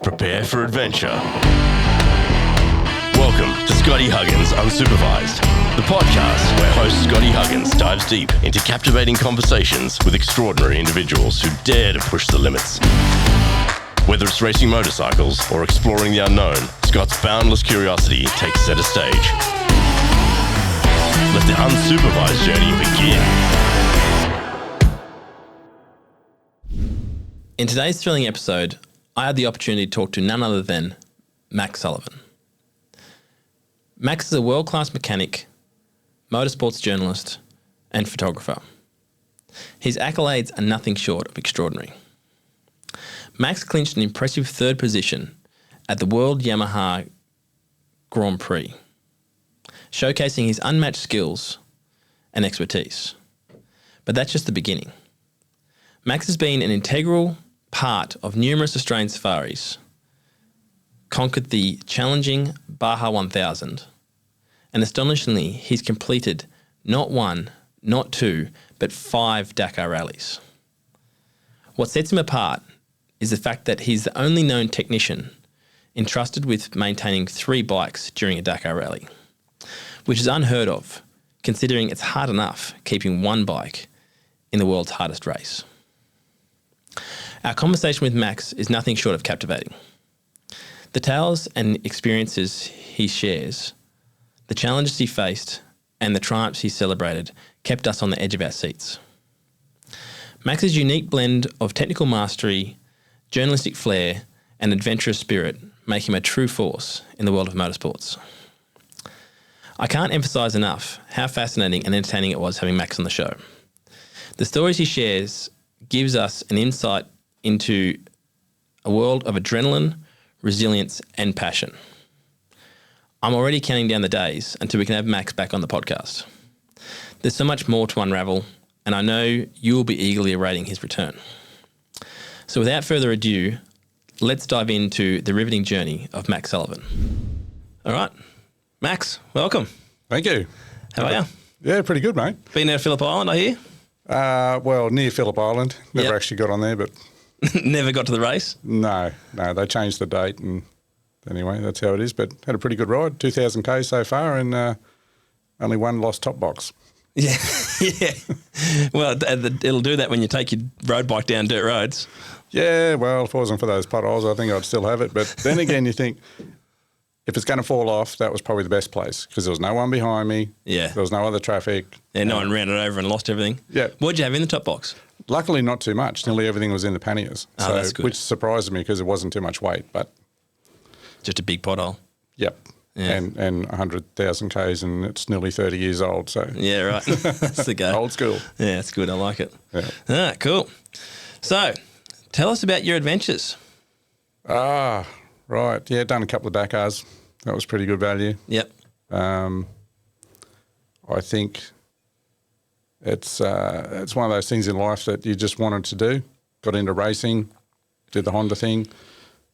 Prepare for adventure. Welcome to Scotty Huggins Unsupervised, the podcast where host Scotty Huggins dives deep into captivating conversations with extraordinary individuals who dare to push the limits. Whether it's racing motorcycles or exploring the unknown, Scott's boundless curiosity takes center stage. Let the unsupervised journey begin. In today's thrilling episode, I had the opportunity to talk to none other than Max Sullivan. Max is a world-class mechanic, motorsports journalist, and photographer. His accolades are nothing short of extraordinary. Max clinched an impressive third position at the World Yamaha Grand Prix, showcasing his unmatched skills and expertise. But that's just the beginning. Max has been an integral part of numerous Australian safaris, conquered the challenging Baja 1000, and astonishingly, he's completed not one, not two, but 5 Dakar rallies. What sets him apart is the fact that he's the only known technician entrusted with maintaining 3 bikes during a Dakar rally, which is unheard of, considering it's hard enough keeping 1 bike in the world's hardest race. Our conversation with Max is nothing short of captivating. The tales and experiences he shares, the challenges he faced, and the triumphs he celebrated kept us on the edge of our seats. Max's unique blend of technical mastery, journalistic flair, and adventurous spirit make him a true force in the world of motorsports. I can't emphasise enough how fascinating and entertaining it was having Max on the show. The stories he shares gives us an insight into a world of adrenaline, resilience, and passion. I'm already counting down the days until we can have Max back on the podcast. There's so much more to unravel, and I know you will be eagerly awaiting his return. So without further ado, let's dive into the riveting journey of Max Sullivan. All right, Max, welcome. Thank you. How are you? Yeah, pretty good, mate. Been there at Phillip Island, I hear? Well, near Phillip Island. Never actually got on there, but... Never got to the race? No, they changed the date, and anyway, that's how it is. But had a pretty good ride, 2,000 K so far, and only one lost top box. Yeah, yeah. Well, it'll do that when you take your road bike down dirt roads. Yeah, well, if it wasn't for those potholes, I think I'd still have it. But then again, you think, if it's going to fall off, that was probably the best place because there was no one behind me. Yeah. There was no other traffic. Yeah, no one ran it over and lost everything. Yeah. What'd you have in the top box? Luckily, not too much. Nearly everything was in the panniers. Oh, that's good. Which surprised me because it wasn't too much weight, but... Just a big pothole. Yep. Yeah. And 100,000 Ks and it's nearly 30 years old. So yeah, right. That's the go. Old school. Yeah, it's good. I like it. Yeah. Ah, cool. So, tell us about your adventures. Right. Yeah, done a couple of Dakars. That was pretty good value. Yep. I think it's one of those things in life that you just wanted to do. Got into racing, did the Honda thing.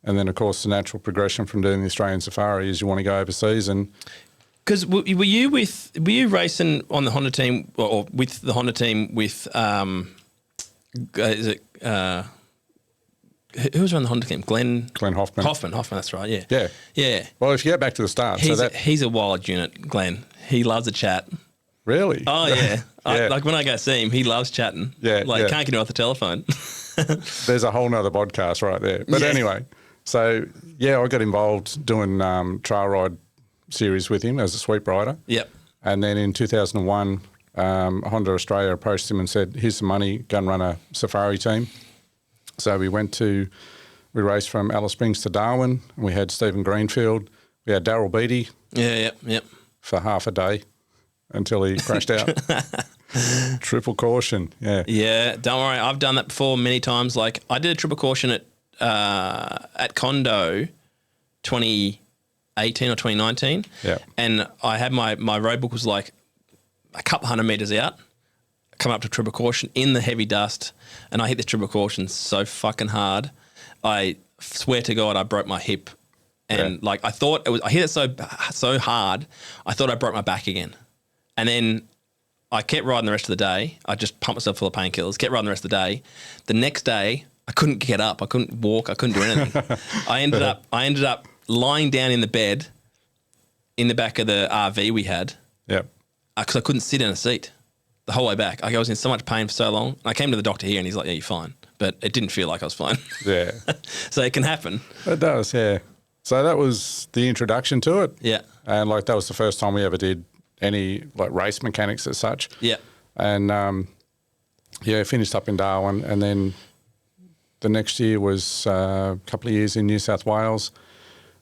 And then, of course, the natural progression from doing the Australian Safari is you want to go overseas. And because were you racing on the Honda team or with the Honda team with is it who was on the Honda team? Glenn Hoffman. Hoffman, that's right. Yeah. Yeah. Well, if you go back to the start, he's a wild unit, Glenn. He loves a chat. Really? Oh yeah. Yeah. Like when I go see him, he loves chatting. Yeah. Can't get him off the telephone. There's a whole nother podcast right there. But anyway. So, yeah, I got involved doing trail ride series with him as a sweep rider. Yep. And then in 2001, Honda Australia approached him and said, here's some money, go and run a safari team. So we raced from Alice Springs to Darwin, and we had Stephen Greenfield. We had Darryl Beattie. Yep. For half a day until he crashed out. Triple caution, yeah. Yeah, don't worry, I've done that before many times. Like, I did a triple caution at Condo 2018 or 2019. Yeah. And I had my road book was like a couple 100 metres out, come up to triple caution in the heavy dust, and I hit the triple caution so fucking hard. I swear to God I broke my hip. And I thought I hit it so hard, I thought I broke my back again. And then I kept riding the rest of the day. I just pumped myself full of painkillers, kept riding the rest of the day. The next day, I couldn't get up. I couldn't walk. I couldn't do anything. I ended up lying down in the bed in the back of the RV we had. Yep. Because I couldn't sit in a seat the whole way back. I was in so much pain for so long. I came to the doctor here and he's like, yeah, you're fine. But it didn't feel like I was fine. Yeah. So it can happen. It does, yeah. So that was the introduction to it. Yeah. And like that was the first time we ever did any like race mechanics as such. Yeah. And finished up in Darwin, and then the next year was a couple of years in New South Wales.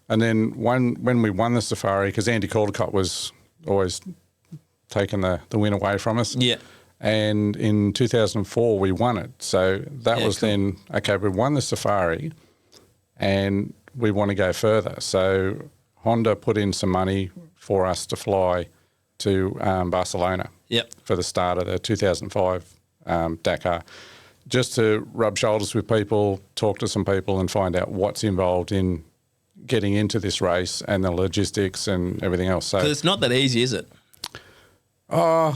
And then when we won the safari, because Andy Caldecott was always taking the win away from us. Yeah. And in 2004, we won it. So that was cool. Then, okay, we won the safari and we want to go further. So Honda put in some money for us to fly to Barcelona for the start of the 2005 Dakar, just to rub shoulders with people, talk to some people and find out what's involved in getting into this race and the logistics and everything else. So it's not that easy, is it? I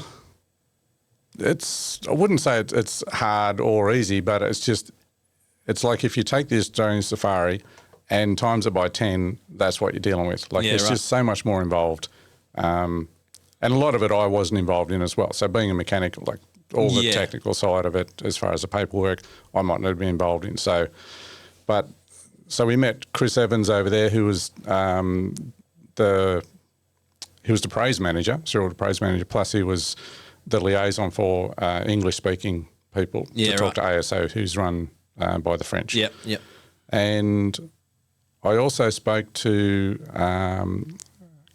wouldn't say it's hard or easy, but it's like if you take the Australian safari and times it by 10, that's what you're dealing with. Like there's just so much more involved. And a lot of it I wasn't involved in as well. So being a mechanic, like all the technical side of it, as far as the paperwork, I might not be involved in. So we met Chris Evans over there, who was the praise manager, serial praise manager, plus he was the liaison for English-speaking people to talk to ASO, who's run by the French. Yep. And I also spoke to,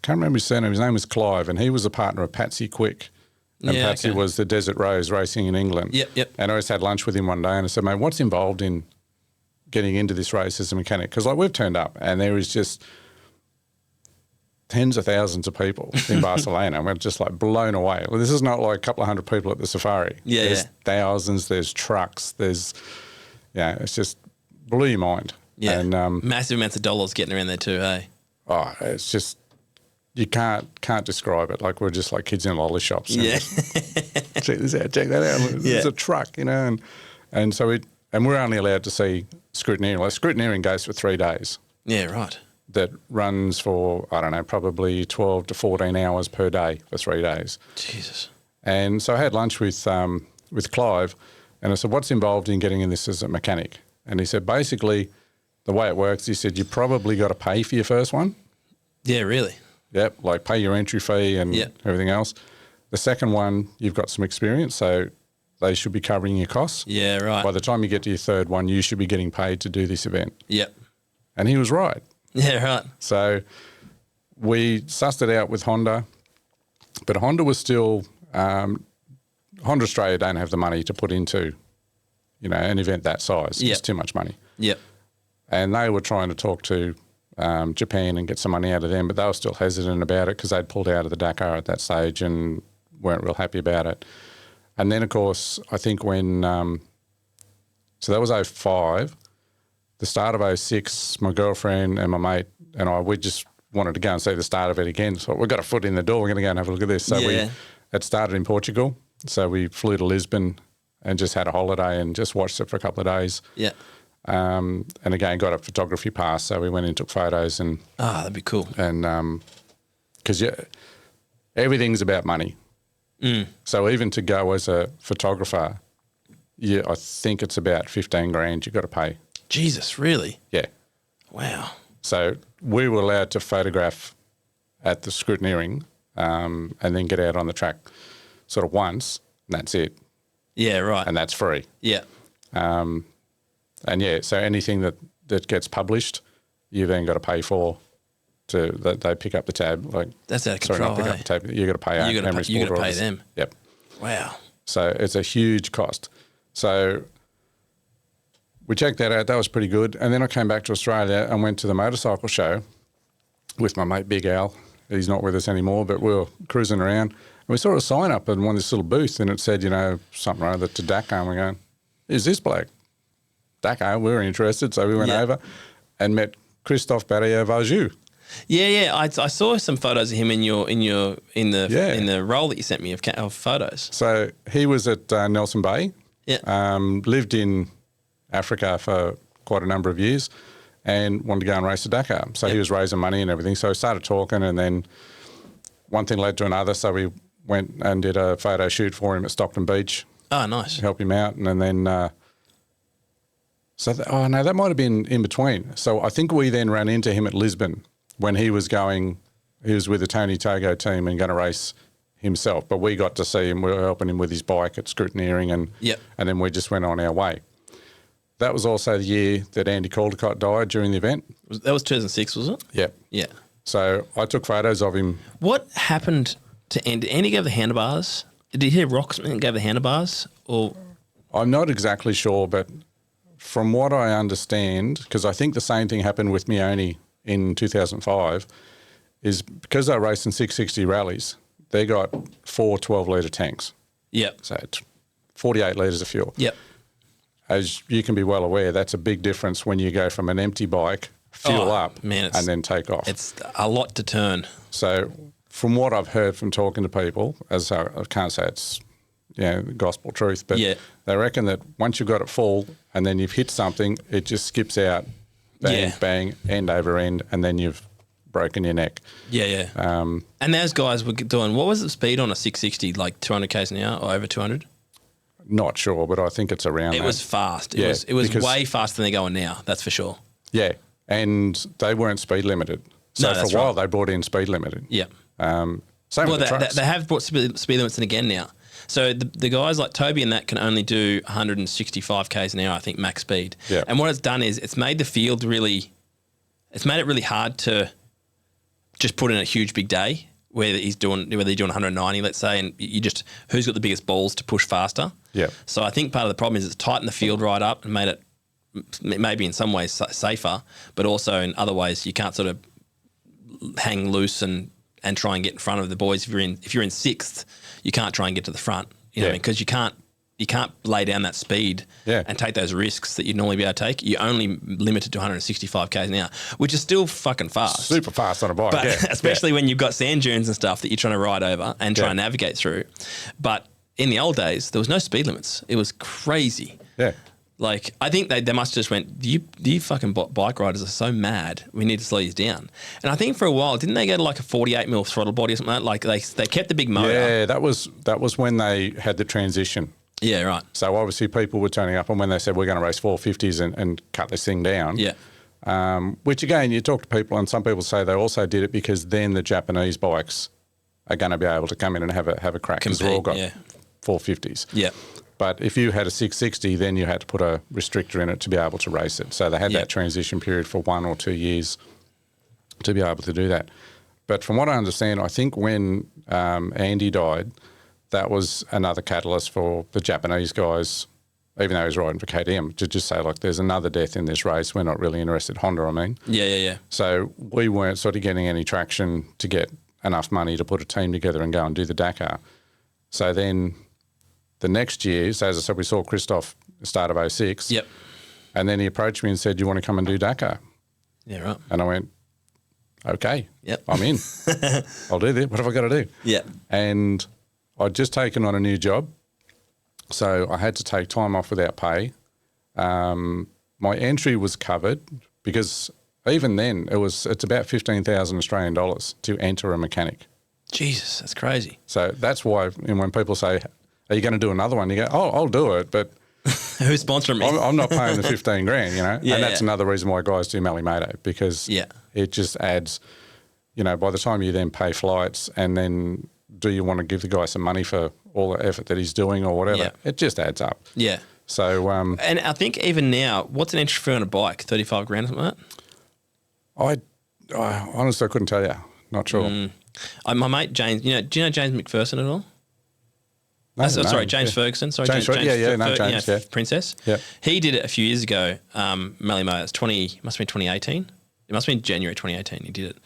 can't remember his surname, his name was Clive, and he was a partner of Patsy Quick. And Patsy was the Desert Rose racing in England. Yep. And I just had lunch with him one day and I said, mate, what's involved in getting into this race as a mechanic? Because like we've turned up and there is just tens of thousands of people in Barcelona, and we're just like blown away. Well, this is not like a couple of hundred people at the safari. There's thousands, there's trucks, it's just blew your mind. Yeah, and massive amounts of dollars getting around there too, hey? Oh, it's just, you can't describe it. Like we're just like kids in lolly shops. Yeah. Check this out, check that out. There's a truck, and so we're only allowed to see scrutineering. Like scrutineering goes for 3 days. Yeah, right. That runs for, I don't know, probably 12 to 14 hours per day for 3 days. Jesus. And so I had lunch with Clive and I said, what's involved in getting in this as a mechanic? And he said, basically, the way it works, he said, you probably got to pay for your first one. Yeah, really? Yep, like pay your entry fee and everything else. The second one, you've got some experience, so they should be covering your costs. Yeah, right. By the time you get to your third one, you should be getting paid to do this event. Yep. And he was right. Yeah, right. So we sussed it out with Honda, but Honda was still Honda Australia don't have the money to put into, an event that size. It's too much money. Yep. And they were trying to talk to Japan and get some money out of them, but they were still hesitant about it because they'd pulled out of the Dakar at that stage and weren't real happy about it. And then, of course, I think when so that was 2005. The start of 2006, my girlfriend and my mate and I, we just wanted to go and see the start of it again. So we've got a foot in the door. We're going to go and have a look at this. So it started in Portugal. So we flew to Lisbon and just had a holiday and just watched it for a couple of days. Yeah. And again, got a photography pass. So we went and took photos. And that'd be cool. And because everything's about money. Mm. So even to go as a photographer, I think it's about 15 grand you've got to pay. Jesus, really? Yeah. Wow. So we were allowed to photograph at the scrutineering and then get out on the track sort of once, and that's it. Yeah, right. And that's free. Yeah. So anything that gets published, you've then got to pay for. They pick up the tab. Like that's out of control. Not pick up the tab. You got to pay. You got to pay them. Yep. Wow. So it's a huge cost. So we checked that out. That was pretty good. And then I came back to Australia and went to the motorcycle show with my mate Big Al. He's not with us anymore, but we were cruising around. And we saw a sign up in this little booth and it said, something or other to Dakar. And we're going, is this bloke? Dakar, we were interested. So we went over and met Christophe Barrier-Vajou. Yeah. I saw some photos of him in the role that you sent me of photos. So he was at Nelson Bay. Yeah. Lived in Africa for quite a number of years and wanted to go and race the Dakar. So he was raising money and everything. So we started talking, and then one thing led to another. So we went and did a photo shoot for him at Stockton Beach. Oh, nice. Help him out. And then, that might have been in between. So I think we then ran into him at Lisbon when he was with the Tony Togo team and going to race himself. But we got to see him. We were helping him with his bike at scrutineering, and then we just went on our way. That was also the year that Andy Caldecott died during the event. That was 2006, was it? Yeah. Yeah. So I took photos of him. What happened to Andy? Andy gave the handlebars. Did he hit rocks and gave the handlebars? Or I'm not exactly sure, but from what I understand, because I think the same thing happened with Mione in 2005, is because they're racing 660 rallies, they got 4 12-litre tanks. Yep. So it's 48 litres of fuel. Yep. As you can be well aware, that's a big difference when you go from an empty bike, fuel up, and then take off. It's a lot to turn. So from what I've heard from talking to people, as I can't say it's gospel truth, but they reckon that once you've got it full and then you've hit something, it just skips out, bang, bang, end over end, and then you've broken your neck. Yeah. And those guys were doing, what was the speed on a 660, like 200 k's an hour or over 200? Not sure, but I think it's around that. It was fast. It was way faster than they're going now, that's for sure. Yeah, and they weren't speed limited. So for a while they brought in speed limited. Yeah. Same with the trucks. They have brought speed limits in again now. So the guys like Toby and that can only do 165 k's an hour, I think, max speed. Yeah. And what it's done is it's made the field it's made it really hard to just put in a huge big day whether you're doing 190, let's say, and you just who's got the biggest balls to push faster. Yeah. So I think part of the problem is it's tightened the field right up and made it maybe in some ways safer, but also in other ways you can't sort of hang loose and try and get in front of the boys. If you're in sixth, you can't try and get to the front, because you can't lay down that speed and take those risks that you'd normally be able to take. You're only limited to 165 k's an hour, which is still fucking fast. Super fast on a bike, but especially when you've got sand dunes and stuff that you're trying to ride over and try and navigate through. But in the old days, there was no speed limits. It was crazy. Yeah. Like, I think they must have just went, you fucking bike riders are so mad, we need to slow you down. And I think for a while, didn't they go to like a 48mm throttle body or something like that? Like they kept the big motor. Yeah, that was when they had the transition. Yeah, right. So obviously people were turning up, and when they said we're going to race 450s and cut this thing down, which again, you talk to people and some people say they also did it because then the Japanese bikes are going to be able to come in and have a crack because they've all got 450s. Yeah. But if you had a 660, then you had to put a restrictor in it to be able to race it. So they had that transition period for 1 or 2 years to be able to do that. But from what I understand, I think when Andy died, that was another catalyst for the Japanese guys, even though he was riding for KTM, to just say, like, there's another death in this race. We're not really interested. Honda, I mean. Yeah. So we weren't sort of getting any traction to get enough money to put a team together and go and do the Dakar. So then the next year, so as I said, we saw Christoph start of 06. Yep. And then he approached me and said, do you want to come and do Dakar? Yeah, right. And I went, okay, yep, I'm in. I'll do this. What have I got to do? Yeah. And I'd just taken on a new job, so I had to take time off without pay. My entry was covered because even then it's about 15,000 Australian dollars to enter a mechanic. Jesus, that's crazy. So that's why when people say, are you going to do another one? You go, oh, I'll do it, but who's sponsoring me? I'm not paying the 15 grand, and that's another reason why guys do Malimoto, because it just adds, by the time you then pay flights and then do you want to give the guy some money for all the effort that he's doing or whatever, it just adds up. Yeah. So, and I think even now, what's an entry fee on a bike? 35 grand or something like that? I honestly couldn't tell you. Not sure. My mate James, do you know James McPherson at all? No, James Ferguson. Sorry, James Princess. Yeah. He did it a few years ago, Malimoto. It must have been 2018. It must have been January 2018 he did it.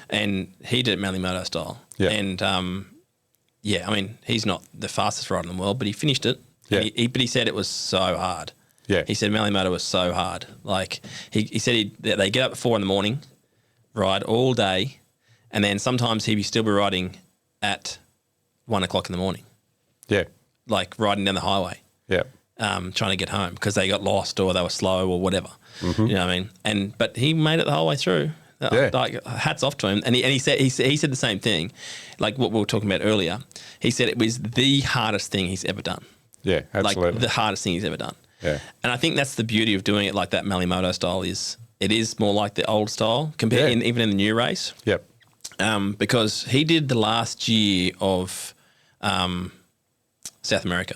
And he did it Malimoto style. Yeah. And, I mean, he's not the fastest rider in the world, but he finished it. Yeah. But he said it was so hard. Yeah. He said Malimoto was so hard. Like, he said they get up at 4 a.m, ride all day, and then sometimes he'd still be riding at 1 o'clock in the morning. Yeah. Like riding down the highway. Yeah. trying to get home because they got lost or they were slow or whatever. You know what I mean? But he made it the whole way through. Yeah. Like, hats off to him. And he said the same thing, like what we were talking about earlier. He said it was the hardest thing he's ever done. Yeah, absolutely. Like the hardest thing he's ever done. Yeah. And I think that's the beauty of doing it like that Malimoto style is it is more like the old style compared even in the new race. Yep. Because he did the last year of South America.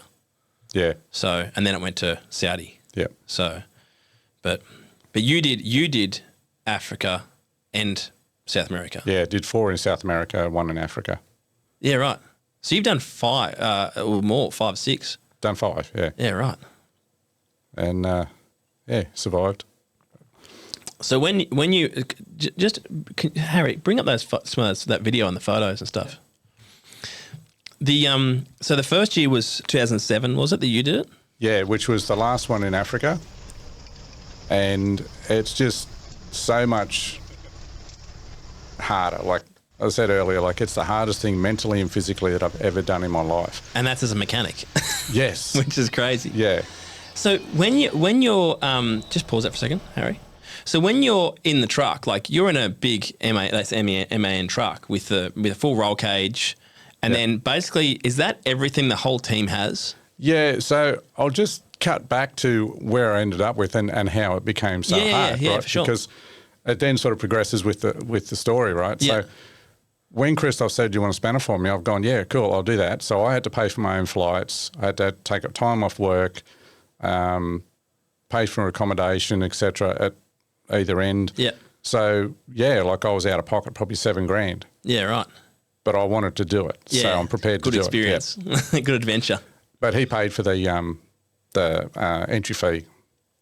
Yeah. So, and then it went to Saudi. Yep. So, but you did Africa and South America. Yeah, did 4 in South America, 1 in Africa. Yeah, right. So you've done 5 or more, 5, 6. Done 5, yeah. Yeah, right. And survived. So when you Harry, bring up that video and the photos and stuff. So the first year was 2007, was it that you did it? Yeah, which was the last one in Africa. And it's just so much harder. Like I said earlier, like it's the hardest thing mentally and physically that I've ever done in my life. And that's as a mechanic. Yes. Which is crazy. Yeah. So when you're just pause that for a second, Harry. So when you're in the truck, like you're in a big MAN truck with a full roll cage, and then basically is that everything the whole team has? Yeah. So I'll just cut back to where I ended up with and how it became so hard, right? For sure. Because it then sort of progresses with the story, right? Yeah. So when Christoph said, "Do you want to spanner for me?" I've gone, "Yeah, cool, I'll do that." So I had to pay for my own flights. I had to take up time off work, pay for accommodation, etc. at either end. Yeah. So like I was out of pocket probably $7,000. Yeah, right. But I wanted to do it, so I'm prepared to do experience. it. Good experience, good adventure. But he paid for the entry fee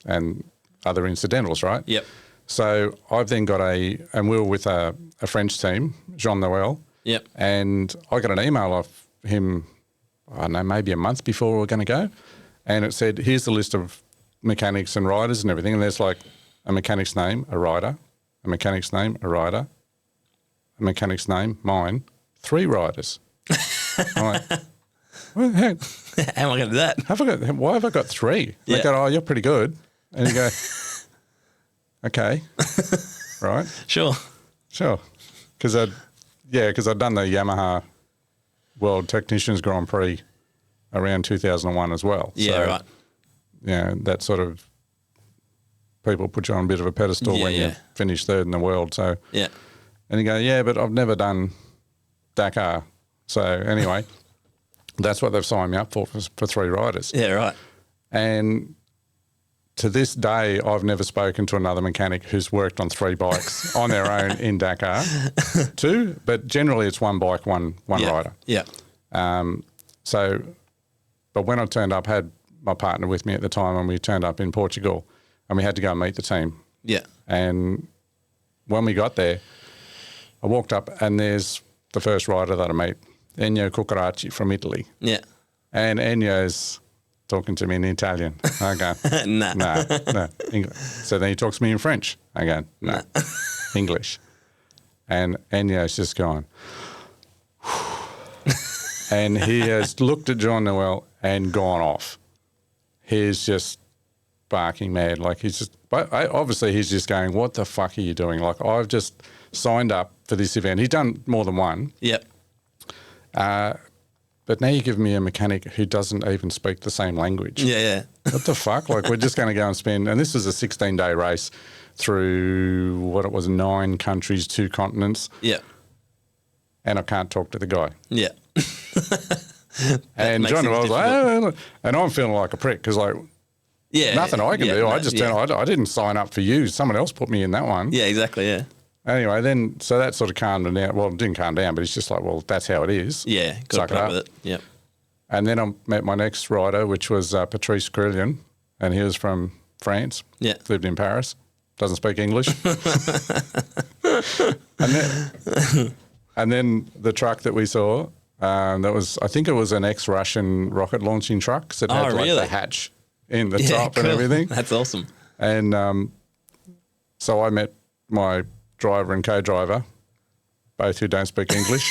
and other incidentals, right? Yep. So I've then got and we were with a French team, Jean Noel. Yep. And I got an email off him, I don't know, maybe a month before we were going to go. And it said, here's the list of mechanics and riders and everything. And there's like a mechanic's name, a rider, a mechanic's name, a rider, a mechanic's name, mine, 3 riders. I'm like, well, how am I going to do that? Why have I got 3? Yeah. They go, oh, you're pretty good. And you go, okay, right. Sure. Because I'd done the Yamaha World Technicians Grand Prix around 2001 as well. Yeah, so, right. Yeah, that sort of people put you on a bit of a pedestal when you finish 3rd in the world. So yeah, and you go, yeah, but I've never done Dakar. So anyway, that's what they've signed me up for 3 riders. Yeah, right. And to this day, I've never spoken to another mechanic who's worked on 3 bikes on their own in Dakar. 2, but generally it's 1 bike, one rider. Yeah. But when I turned up, had my partner with me at the time, and we turned up in Portugal, and we had to go and meet the team. Yeah. And when we got there, I walked up, and there's the first rider that I meet, Ennio Cucarachi from Italy. Yeah. And Ennio's talking to me in Italian. I go, no. English. So then he talks to me in French. I go, no, English. And Ennio's just going, and he has looked at John Noel and gone off. He's just barking mad. Like obviously he's just going, what the fuck are you doing? Like I've just signed up for this event. He's done more than one. Yep. But now you give me a mechanic who doesn't even speak the same language. Yeah. What the fuck? Like we're just going to go and spend, and this was a 16-day race through 9 countries, 2 continents. Yeah. And I can't talk to the guy. Yeah. And John was like, oh, and I'm feeling like a prick because nothing I can do. No, I just I didn't sign up for you. Someone else put me in that one. Yeah, exactly. Yeah. Anyway, then so that sort of calmed him down. Well, it didn't calm down, but it's just like, well, that's how it is. Yeah, got to put up with it. Yep. And then I met my next rider, which was Patrice Crillion, and he was from France. Yeah. Lived in Paris. Doesn't speak English. and then the truck that we saw, I think it was an ex-Russian rocket launching truck. So it had the hatch in the top and everything. That's awesome. And so I met my driver and co-driver, both who don't speak English.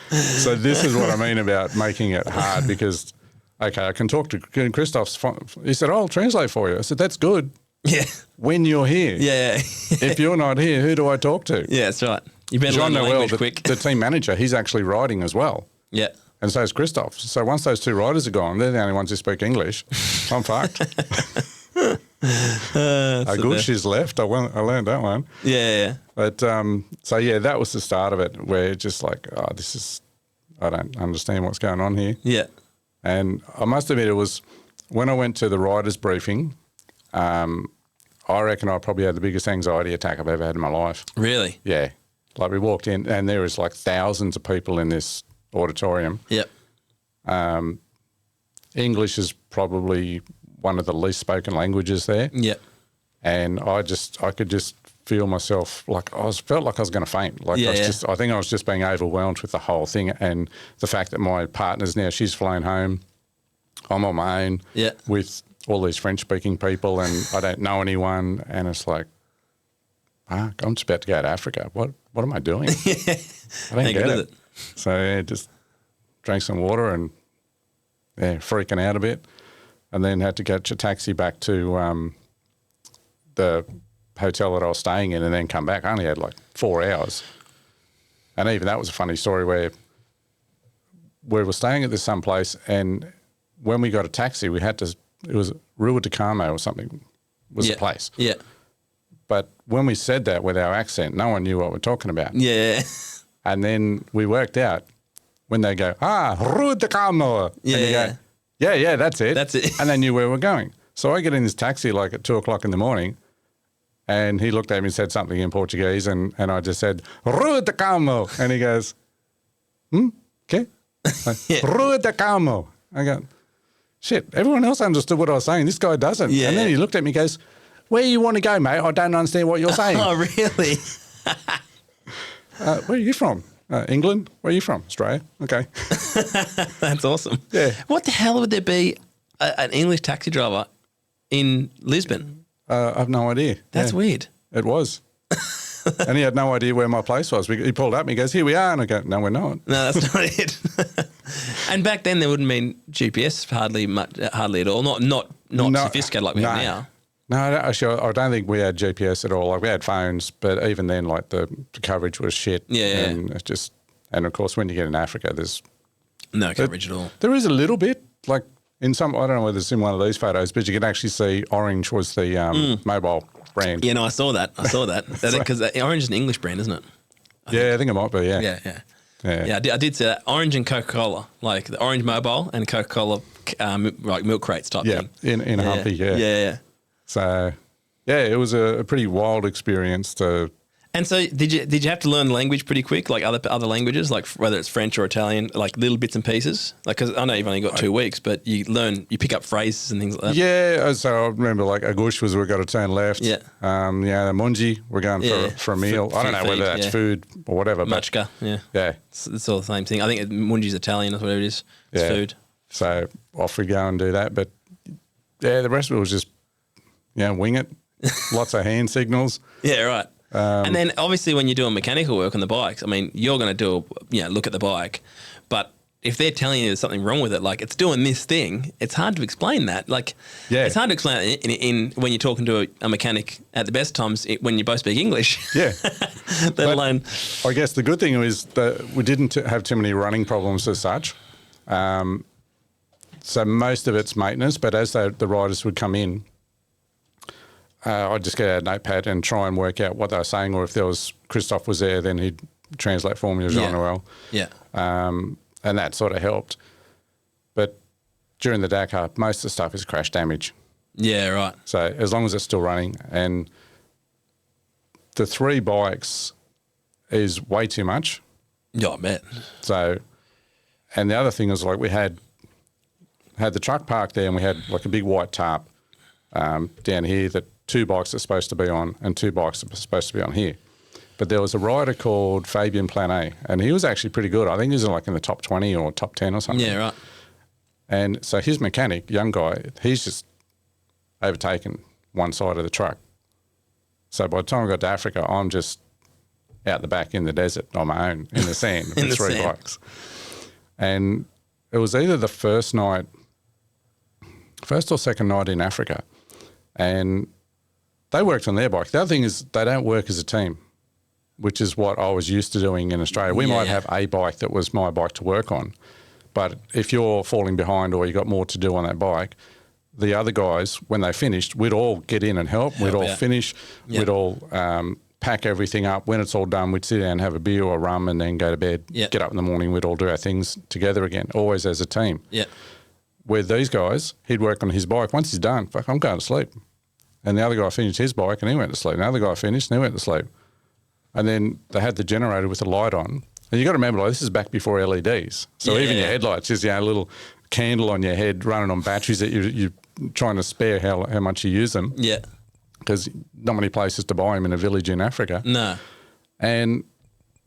So this is what I mean about making it hard, because okay, I can talk to Christoph's. He said, I'll translate for you. I said, that's good. Yeah. When you're here. Yeah. If you're not here, who do I talk to? Yeah, that's right. You better learn the language quick. The team manager, he's actually riding as well. Yeah. And so is Christoph. So once those two riders are gone, they're the only ones who speak English. I'm fucked. Agushi's left. I learned that one. Yeah. But so yeah, that was the start of it, where just like, I don't understand what's going on here. Yeah. And I must admit, it was when I went to the riders' briefing, I reckon I probably had the biggest anxiety attack I've ever had in my life. Really? Yeah. Like we walked in and there was like thousands of people in this auditorium. Yep. English is probably one of the least spoken languages there. Yep. And I could just feel myself like felt like I was going to faint. Like I think I was just being overwhelmed with the whole thing, and the fact that my partner's now, she's flown home, I'm on my own with all these French-speaking people, and I don't know anyone, and it's like, fuck, I'm just about to go to Africa. What am I doing? I don't get it. So yeah, just drank some water and freaking out a bit, and then had to catch a taxi back to the hotel that I was staying in and then come back. I only had like 4 hours. And even that was a funny story where we were staying at this someplace, and when we got a taxi, we had to, it was Rua de Carmo or something was the place. Yeah. But when we said that with our accent, no one knew what we're talking about. Yeah. And then we worked out when they go, Rua de Carmo. Yeah. And you go, yeah, that's it. That's it. And they knew where we're going. So I get in this taxi like at 2:00 in the morning, and he looked at me and said something in Portuguese, and I just said, Rua de Carmo. And he goes, okay. Rua de Carmo. I go, shit, everyone else understood what I was saying. This guy doesn't. Yeah. And then he looked at me and goes, where you want to go, mate? I don't understand what you're saying. Oh, really? Where are you from? England? Where are you from? Australia? Okay. That's awesome. Yeah. What the hell would there be an English taxi driver in Lisbon? I have no idea. That's weird. It was. And he had no idea where my place was. He pulled up and he goes, here we are. And I go, no, we're not. No, that's not it. And back then there wouldn't mean GPS hardly at all. Not sophisticated like we have now. No, actually, I don't think we had GPS at all. Like we had phones, but even then, like the coverage was shit. Yeah. And it's just, and of course, when you get in Africa, there's no coverage at all. There is a little bit, like in some, I don't know whether it's in one of these photos, but you can actually see Orange was the mobile brand. Yeah, no, I saw that. Because Orange is an English brand, isn't it? I think it might be. Yeah. Yeah, I did see that. Orange and Coca-Cola, like the Orange Mobile and Coca-Cola, like milk crates type thing. In Humpy. Yeah. So, it was a pretty wild experience to. And so, did you have to learn the language pretty quick, like other languages, like whether it's French or Italian, like little bits and pieces? Like, because I know you've only got 2 weeks, but you pick up phrases and things like that. Yeah, so I remember like Agush was we've got to turn left. Yeah. The Munji, we're going for a meal. I don't know whether that's food or whatever. Machka, Yeah. It's all the same thing. I think Munji's Italian or whatever it is. It's food. So off we go and do that. But the rest of it was just, wing it. Lots of hand signals. Yeah, right. And then obviously when you're doing mechanical work on the bikes, I mean, you're going to look at the bike, but if they're telling you there's something wrong with it, like it's doing this thing, it's hard to explain that. Like, it's hard to explain it in when you're talking to a mechanic at the best times when you both speak English. Yeah. Let alone. I guess the good thing is that we didn't have too many running problems as such. So most of it's maintenance, but as the riders would come in, I'd just get out a notepad and try and work out what they were saying, or if there was Christoph was there, then he'd translate for me or Jean-Noel. Yeah. And that sort of helped. But during the Dakar, most of the stuff is crash damage. Yeah, right. So as long as it's still running, and the 3 bikes is way too much. Yeah, I bet. So, and the other thing is like we had the truck parked there, and we had like a big white tarp down here that 2 bikes are supposed to be on and 2 bikes are supposed to be on here. But there was a rider called Fabian Planet, and he was actually pretty good. I think he was like in the top 20 or top 10 or something. Yeah, right. And so his mechanic, young guy, he's just overtaken one side of the truck. So by the time I got to Africa, I'm just out the back in the desert on my own in the sand with 3 bikes. And it was either the first night first or second night in Africa, and they worked on their bike. The other thing is they don't work as a team, which is what I was used to doing in Australia. We might have a bike that was my bike to work on, but if you're falling behind or you got more to do on that bike, the other guys, when they finished, we'd all get in and help. We'd all finish. Yep. We'd all pack everything up. When it's all done, we'd sit down and have a beer or a rum and then go to bed. Yep. Get up in the morning. We'd all do our things together again, always as a team. Yep. With these guys, he'd work on his bike. Once he's done, fuck, I'm going to sleep. And the other guy finished his bike and he went to sleep. And the other guy finished and he went to sleep. And then they had the generator with the light on. And you got to remember, like, this is back before LEDs. So even your headlights is a little candle on your head running on batteries that you're trying to spare how much you use them. Yeah. Because not many places to buy them in a village in Africa. No. And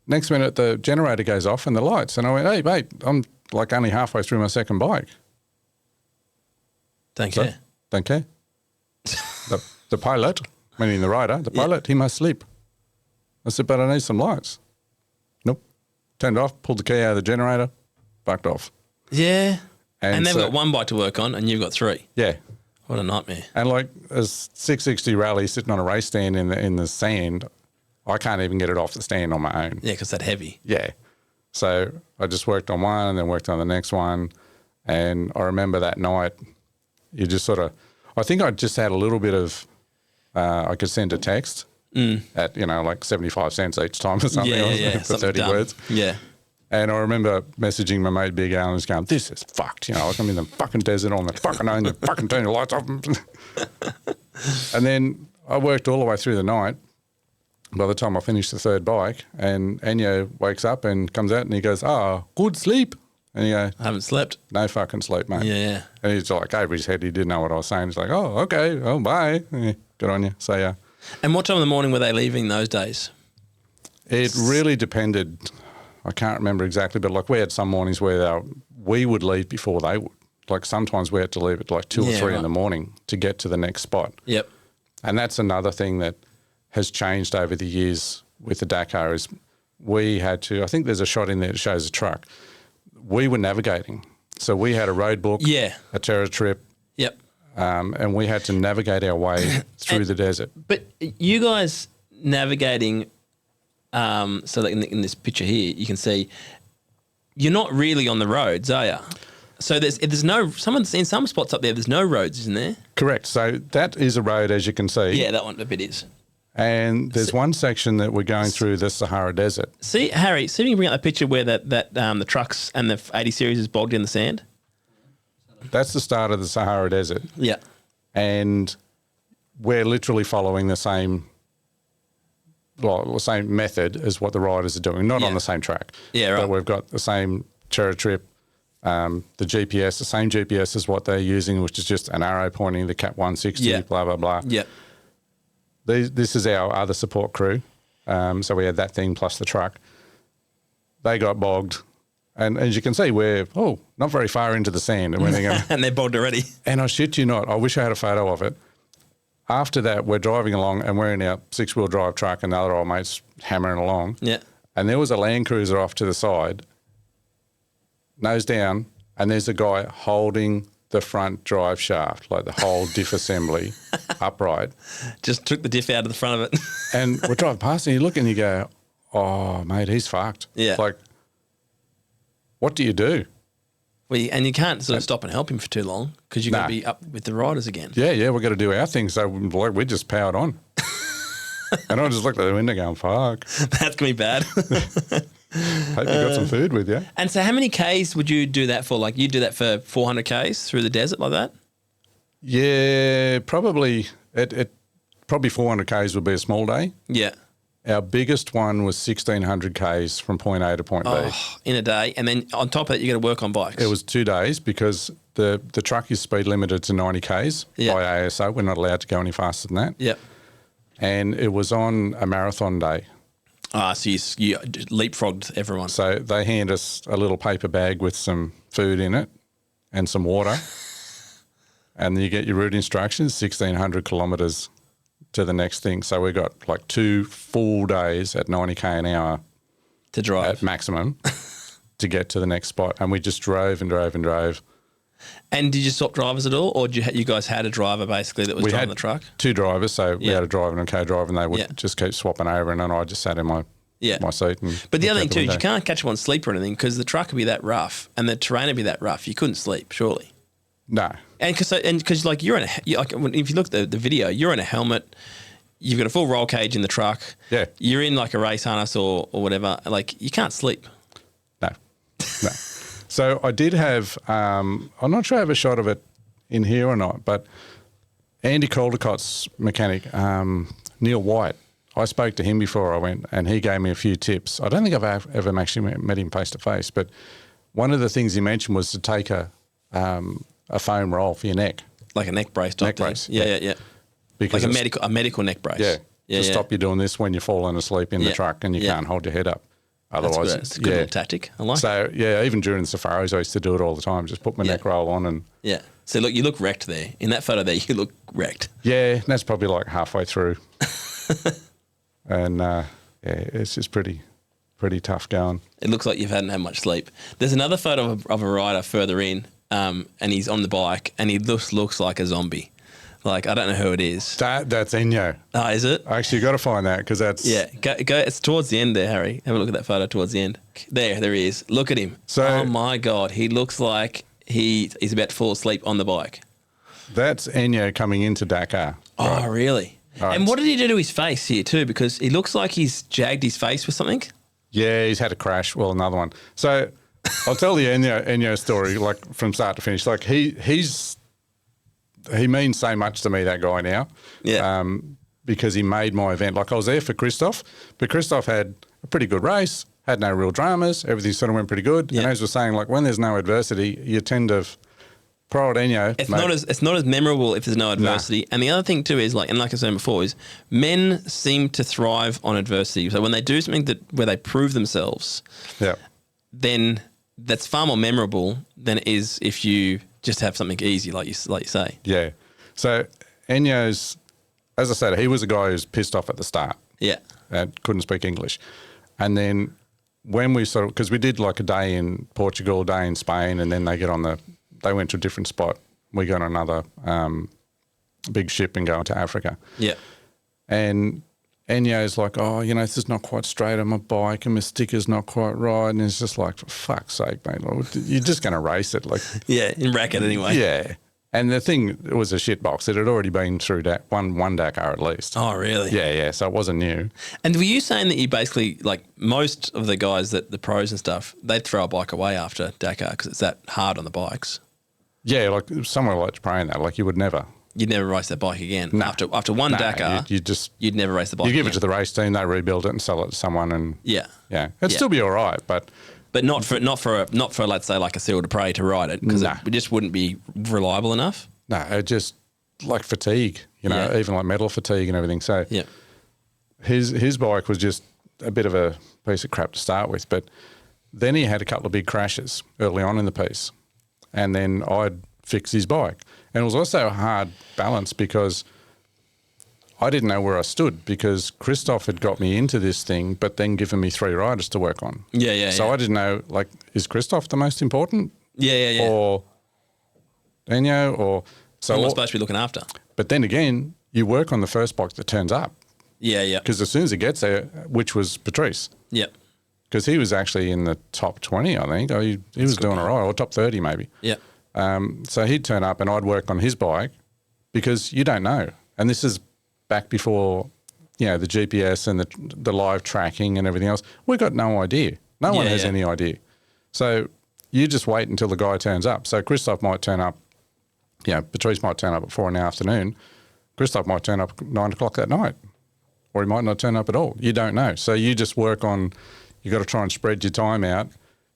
next minute the generator goes off and the lights. And I went, hey, mate, I'm like only halfway through my second bike. Don't care. Don't care. the pilot, meaning the rider, the pilot, he must sleep. I said, but I need some lights. Nope. Turned off, pulled the key out of the generator, fucked off. Yeah. And they've got one bike to work on and you've got three. Yeah. What a nightmare. And like a 660 rally sitting on a race stand in the sand, I can't even get it off the stand on my own. Yeah, because that's heavy. Yeah. So I just worked on one and then worked on the next one. And I remember that night, you just sort of, I think I just had a little bit of, I could send a text at, like 75 cents each time or something for 30 words. Yeah. And I remember messaging my mate Big Al and just going, this is fucked. Like I'm in the fucking desert on the fucking own, you fucking turn your lights off. And then I worked all the way through the night. By the time I finished the third bike, and Enyo wakes up and comes out and he goes, good sleep. And you go, I haven't slept. No fucking sleep, mate. Yeah. And he's like over his head. He didn't know what I was saying. He's like, oh, okay. Oh, bye. Yeah, good on you. So, yeah. And what time in the morning were they leaving those days? It really depended. I can't remember exactly, but like we had some mornings where we would leave before they would. Like sometimes we had to leave at like 2 or 3 in the morning to get to the next spot. Yep. And that's another thing that has changed over the years with the Dakar is we had to, I think there's a shot in there that shows a truck. We were navigating. So we had a road book, a terror trip. Yep. And we had to navigate our way through the desert. But you guys navigating, so that in this picture here, you can see you're not really on the roads, are you? So there's no, in some spots up there, there's no roads, isn't there? Correct. So that is a road, as you can see. Yeah, that one, a bit is. And there's one section that we're going through the Sahara Desert. See, Harry, see if you can bring up that picture where the trucks and the 80 series is bogged in the sand. That's the start of the Sahara Desert. Yeah. And we're literally following the same method as what the riders are doing, not on the same track. Yeah, right. But we've got the same terror trip, the GPS, the same GPS as what they're using, which is just an arrow pointing the Cat 160, blah, blah, blah. Yeah. This is our other support crew. So we had that thing plus the truck. They got bogged. And as you can see, we're, not very far into the sand. And, and they're bogged already. And I shit you not, I wish I had a photo of it. After that, we're driving along and we're in our 6-wheel drive truck and the other old mate's hammering along. Yeah. And there was a Land Cruiser off to the side, nose down, and there's a guy holding the front drive shaft, like the whole diff assembly upright. Just took the diff out of the front of it. And we're driving past and you look and you go, oh, mate, he's fucked. Yeah. It's like, what do you do? Well, and you can't sort of stop and help him for too long because you're going to be up with the riders again. Yeah, we've got to do our thing. So we just powered on. And I just looked at the window going, fuck. That's going to be bad. Hope you got some food with you. And so how many Ks would you do that for? Like you do that for 400 Ks through the desert like that? Yeah, probably. Probably 400 Ks would be a small day. Yeah. Our biggest one was 1,600 Ks from point A to point B. In a day. And then on top of that, you got to work on bikes. It was 2 days because the truck is speed limited to 90 Ks by ASO. We're not allowed to go any faster than that. Yep. And it was on a marathon day. So you leapfrogged everyone. So they hand us a little paper bag with some food in it and some water. And then you get your route instructions, 1,600 kilometres to the next thing. So we got like 2 full days at 90k an hour to drive at maximum to get to the next spot. And we just drove and drove and drove. And did you swap drivers at all, or did you guys had a driver basically that was driving the truck? 2 drivers, so we had a driver and a co-driver, and they would just keep swapping over, and then I just sat in my seat. But the other thing too is you can't catch one sleep or anything because the truck would be that rough and the terrain would be that rough. You couldn't sleep, surely. No. And because like you're in if you look at the video, you're in a helmet. You've got a full roll cage in the truck. Yeah. You're in like a race harness or whatever. Like you can't sleep. No. So I did have, I'm not sure I have a shot of it in here or not, but Andy Caldecott's mechanic, Neil White, I spoke to him before I went and he gave me a few tips. I don't think I've ever actually met him face to face, but one of the things he mentioned was to take a foam roll for your neck. Like a neck brace type thing. Yeah. Because like a medical neck brace. To stop you doing this when you're falling asleep in the truck and you can't hold your head up. Otherwise, it's a good little tactic. I like it. So, even during the safaris, I used to do it all the time. Just put my neck roll on and... Yeah. So, look, you look wrecked there. In that photo there, you look wrecked. Yeah, that's probably like halfway through. And, it's just pretty tough going. It looks like you hadn't had much sleep. There's another photo of a rider further in, and he's on the bike, and he looks like a zombie. Like, I don't know who it is. That's Enyo. Oh, is it? Actually, you got to find that because that's... Yeah, go. It's towards the end there, Harry. Have a look at that photo towards the end. There he is. Look at him. So, oh, my God. He looks like he's about to fall asleep on the bike. That's Enyo coming into Dakar. Oh, right. Really? Right. And what did he do to his face here too? Because he looks like he's jagged his face with something. Yeah, he's had a crash. Well, another one. So I'll tell the Enyo story, like from start to finish. Like he means so much to me, that guy now. Yeah. Because he made my event. Like I was there for Christoph, but Christoph had a pretty good race, had no real dramas. Everything sort of went pretty good. Yeah. And as we're saying, like when there's no adversity, you tend to... Poor old Enyo. It's not as memorable if there's no adversity. Nah. And the other thing too is like I said before, is men seem to thrive on adversity. So when they do something where they prove themselves, then that's far more memorable than it is if you just have something easy, like you say. Yeah. So Enyo's, as I said, he was a guy who's pissed off at the start. Yeah. And couldn't speak English, and then when we because we did like a day in Portugal, a day in Spain, and then they went to a different spot. We got on another big ship and go to Africa. Yeah. And Enyo's like, this is not quite straight on my bike and my sticker's not quite right. And it's just like, for fuck's sake, mate, you're just going to race it. Like, yeah, in racket anyway. Yeah. And the thing, it was a shit box. It had already been through one Dakar at least. Oh, really? Yeah. So it wasn't new. And were you saying that you basically, like most of the guys, the pros and stuff, they'd throw a bike away after Dakar because it's that hard on the bikes? Yeah, like somewhere like Japan, that, like you'd never race that bike again. No. After one Dakar, you'd never race the bike. You give it to the race team, they rebuild it and sell it to someone, and it'd still be all right, but not for let's say like a Seal de Prey to ride it because it just wouldn't be reliable enough. No, it just like fatigue, even like metal fatigue and everything. So his bike was just a bit of a piece of crap to start with, but then he had a couple of big crashes early on in the piece. And then I'd fix his bike. And it was also a hard balance because I didn't know where I stood because Christoph had got me into this thing but then given me 3 riders to work on. So I didn't know, like, is Christoph the most important? Yeah. Or Enyo? Or... So I'm supposed to be looking after. But then again, you work on the first bike that turns up. Yeah. Because as soon as it gets there, which was Patrice. Yep. Because he was actually in the top 20, I think. He was doing all right, or top 30 maybe. Yeah. So he'd turn up and I'd work on his bike because you don't know. And this is back before, the GPS and the live tracking and everything else. We've got no idea. No one has any idea. So you just wait until the guy turns up. So Christoph might turn up, Patrice might turn up at 4 in the afternoon. Christoph might turn up at 9 o'clock that night. Or he might not turn up at all. You don't know. So you just work on... You've got to try and spread your time out.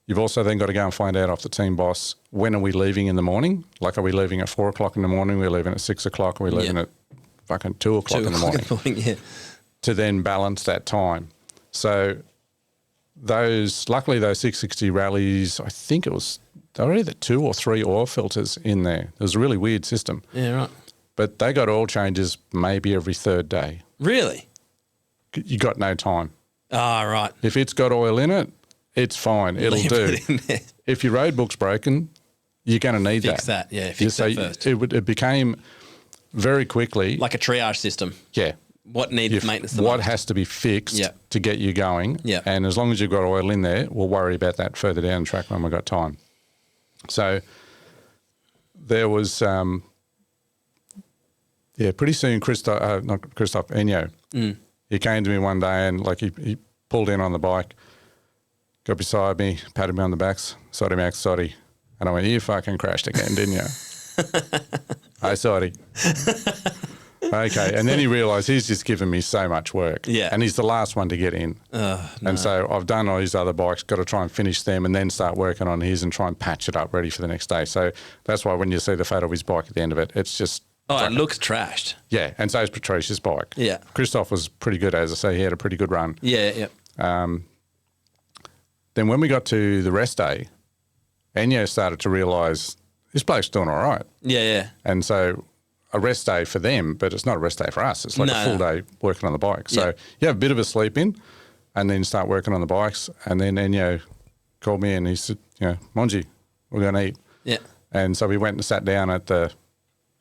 You've also then got to go and find out off the team boss, when are we leaving in the morning? Like, are we leaving at 4 o'clock in the morning? We're leaving at 6 o'clock? Are we leaving at fucking 2 o'clock in the morning? To then balance that time. So luckily those 660 rallies, I think they were either 2 or 3 oil filters in there. It was a really weird system. Yeah, right. But they got oil changes maybe every 3rd day. Really? You got no time. Ah, right. If it's got oil in it, it's fine. It'll do. If your road book's broken, you're going to need fix that. Yeah, fix that first. It became very quickly like a triage system. Yeah. What needs maintenance the What most? has to be fixed to get you going. Yeah. And as long as you've got oil in there, we'll worry about that further down the track when we've got time. So there was, pretty soon Enyo, he came to me one day and like he pulled in on the bike, got beside me, patted me on the back, sorry, Max, sorry. And I went, you fucking crashed again, didn't you? Hey, sorry. Okay. And then he realised he's just given me so much work. Yeah. And he's the last one to get in. No. And so I've done all his other bikes, got to try and finish them and then start working on his and try and patch it up ready for the next day. So that's why when you see the photo of his bike at the end of it, it's just... it looks trashed. Yeah. And so is Patricia's bike. Yeah. Christoph was pretty good, as I say. He had a pretty good run. Yeah. Then when we got to the rest day, Enyo started to realise this bloke's doing all right. Yeah. And so a rest day for them, but it's not a rest day for us. It's like a full day working on the bike. So you have a bit of a sleep in and then start working on the bikes. And then Enyo called me and he said, Monji, we're going to eat. Yeah. And so we went and sat down at the,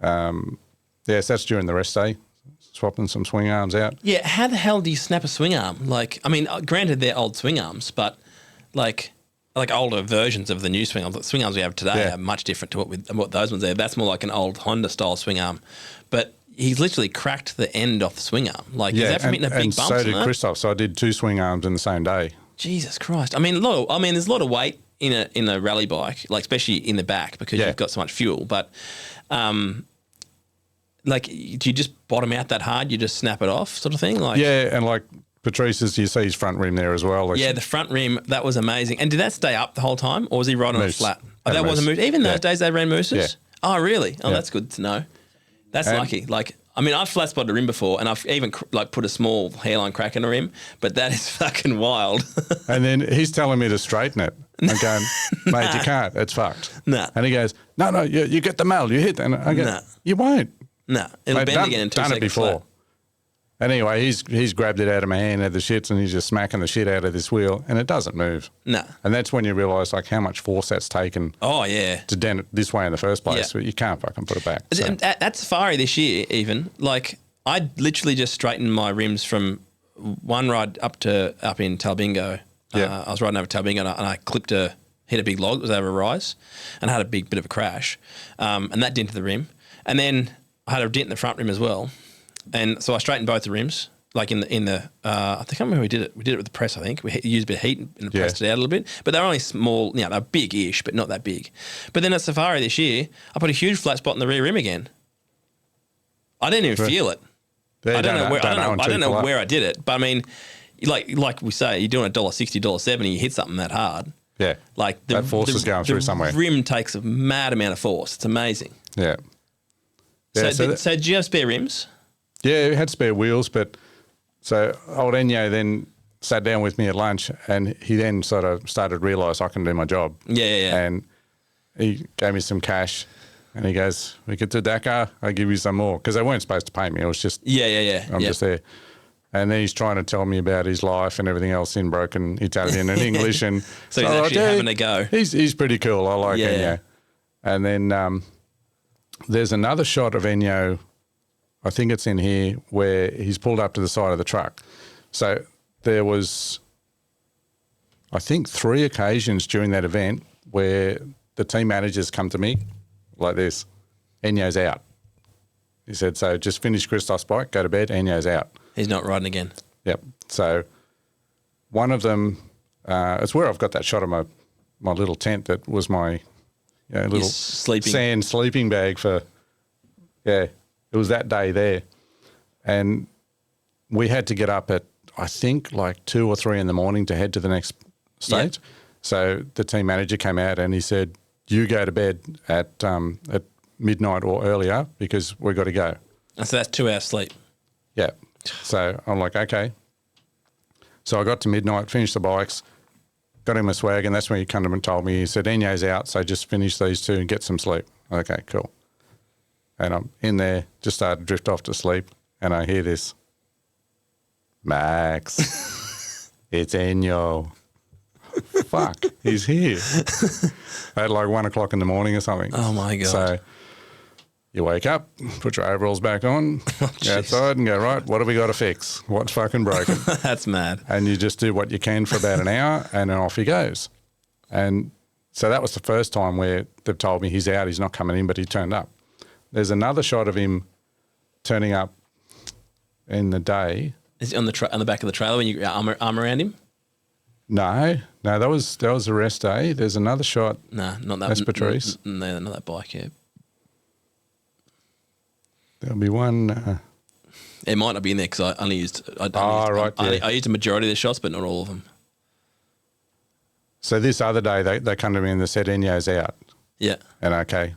so that's during the rest day, swapping some swing arms out. Yeah, how the hell do you snap a swing arm? Like, I mean, granted they're old swing arms, but like older versions of the new swing arms. The swing arms we have today are much different to what those ones are. That's more like an old Honda style swing arm. But he's literally cracked the end off the swing arm. Like, is that from hitting a big bump? And so did Christoph. So I did 2 swing arms in the same day. Jesus Christ! I mean, there's a lot of weight in a rally bike, like especially in the back because you've got so much fuel. But like, do you just bottom out that hard? You just snap it off, sort of thing? Like, yeah, and like Patrice's, you see his front rim there as well. Like, the front rim, that was amazing. And did that stay up the whole time, or was he riding on it flat? And that wasn't moose. Even those days they ran mooses? Yeah. Oh, really? Oh, that's good to know. That's lucky. Like, I mean, I've flat spotted a rim before, and I've even put a small hairline crack in a rim, but that is fucking wild. And then he's telling me to straighten it. I'm going, mate, you can't. It's fucked. Nah. And he goes, no, you get the mail, you hit. And I go, you won't. No, it'll bend again in 2 seconds. Done it before. Flat. Anyway, he's grabbed it out of my hand, had the shits, and he's just smacking the shit out of this wheel, and it doesn't move. No. And that's when you realise like how much force that's taken. Oh yeah. To dent it this way in the first place, Yeah. but you can't fucking put it back. So. At Safari this year, even like I literally just straightened my rims from one ride up in Talbingo. Yeah. I was riding over Talbingo and I hit a big log. It was over a rise, and I had a big bit of a crash, and that dented the rim, and then I had a dent in the front rim as well. And so I straightened both the rims, like in the I can't remember how we did it. We did it with the press, I think. We used a bit of heat and pressed it out a little bit. But they're only small, they're big-ish, but not that big. But then at Safari this year, I put a huge flat spot in the rear rim again. I didn't even feel it. I don't know where I did it. But I mean, like we say, you're doing $1.60, $1.70, you hit something that hard. Yeah. Like that force is going through somewhere. The rim takes a mad amount of force. It's amazing. Yeah. So did you have spare rims? Yeah, we had spare wheels, but so old Enyo then sat down with me at lunch and he then sort of started to realise I can do my job. Yeah. And he gave me some cash and he goes, we get to Dakar, I'll give you some more. Because they weren't supposed to pay me. It was just, I'm just there. And then he's trying to tell me about his life and everything else in broken Italian and English. And so he's actually having a go. He's pretty cool. I like Enyo. And then there's another shot of Enyo, I think it's in here, where he's pulled up to the side of the truck. So there was, I think, 3 occasions during that event where the team managers come to me like this, Enyo's out. He said, so just finish Christoph's bike, go to bed, Enyo's out. He's not riding again. Yep. So one of them, it's where I've got that shot of my little tent that was my little sand sleeping bag for, it was that day there. And we had to get up at, I think, like 2 or 3 in the morning to head to the next stage. Yep. So the team manager came out and he said, you go to bed at midnight or earlier because we've got to go. And so that's 2 hours sleep. Yeah. So I'm like, okay. So I got to midnight, finished the bikes, got in my swag, and that's when he come to me and told me, he said, Enyo's out, so just finish these 2 and get some sleep. Okay, cool. And I'm in there, just started to drift off to sleep, and I hear this, Max, it's Enyo. fuck, he's here. At like 1 o'clock in the morning or something. Oh, my God. So you wake up, put your overalls back on, go outside and go, right, what have we got to fix? What's fucking broken? That's mad. And you just do what you can for about an hour and then off he goes. And so that was the first time where they've told me he's out, he's not coming in, but he turned up. There's another shot of him turning up in the day. Is he on the back of the trailer when you got your arm around him? No, that was the rest day. There's another shot. No, not that. That's Patrice. No, not that bike, yeah. There'll be one. It might not be in there because I used a majority of the shots, but not all of them. So this other day they come to me and they said Enyo's out. Yeah. And okay.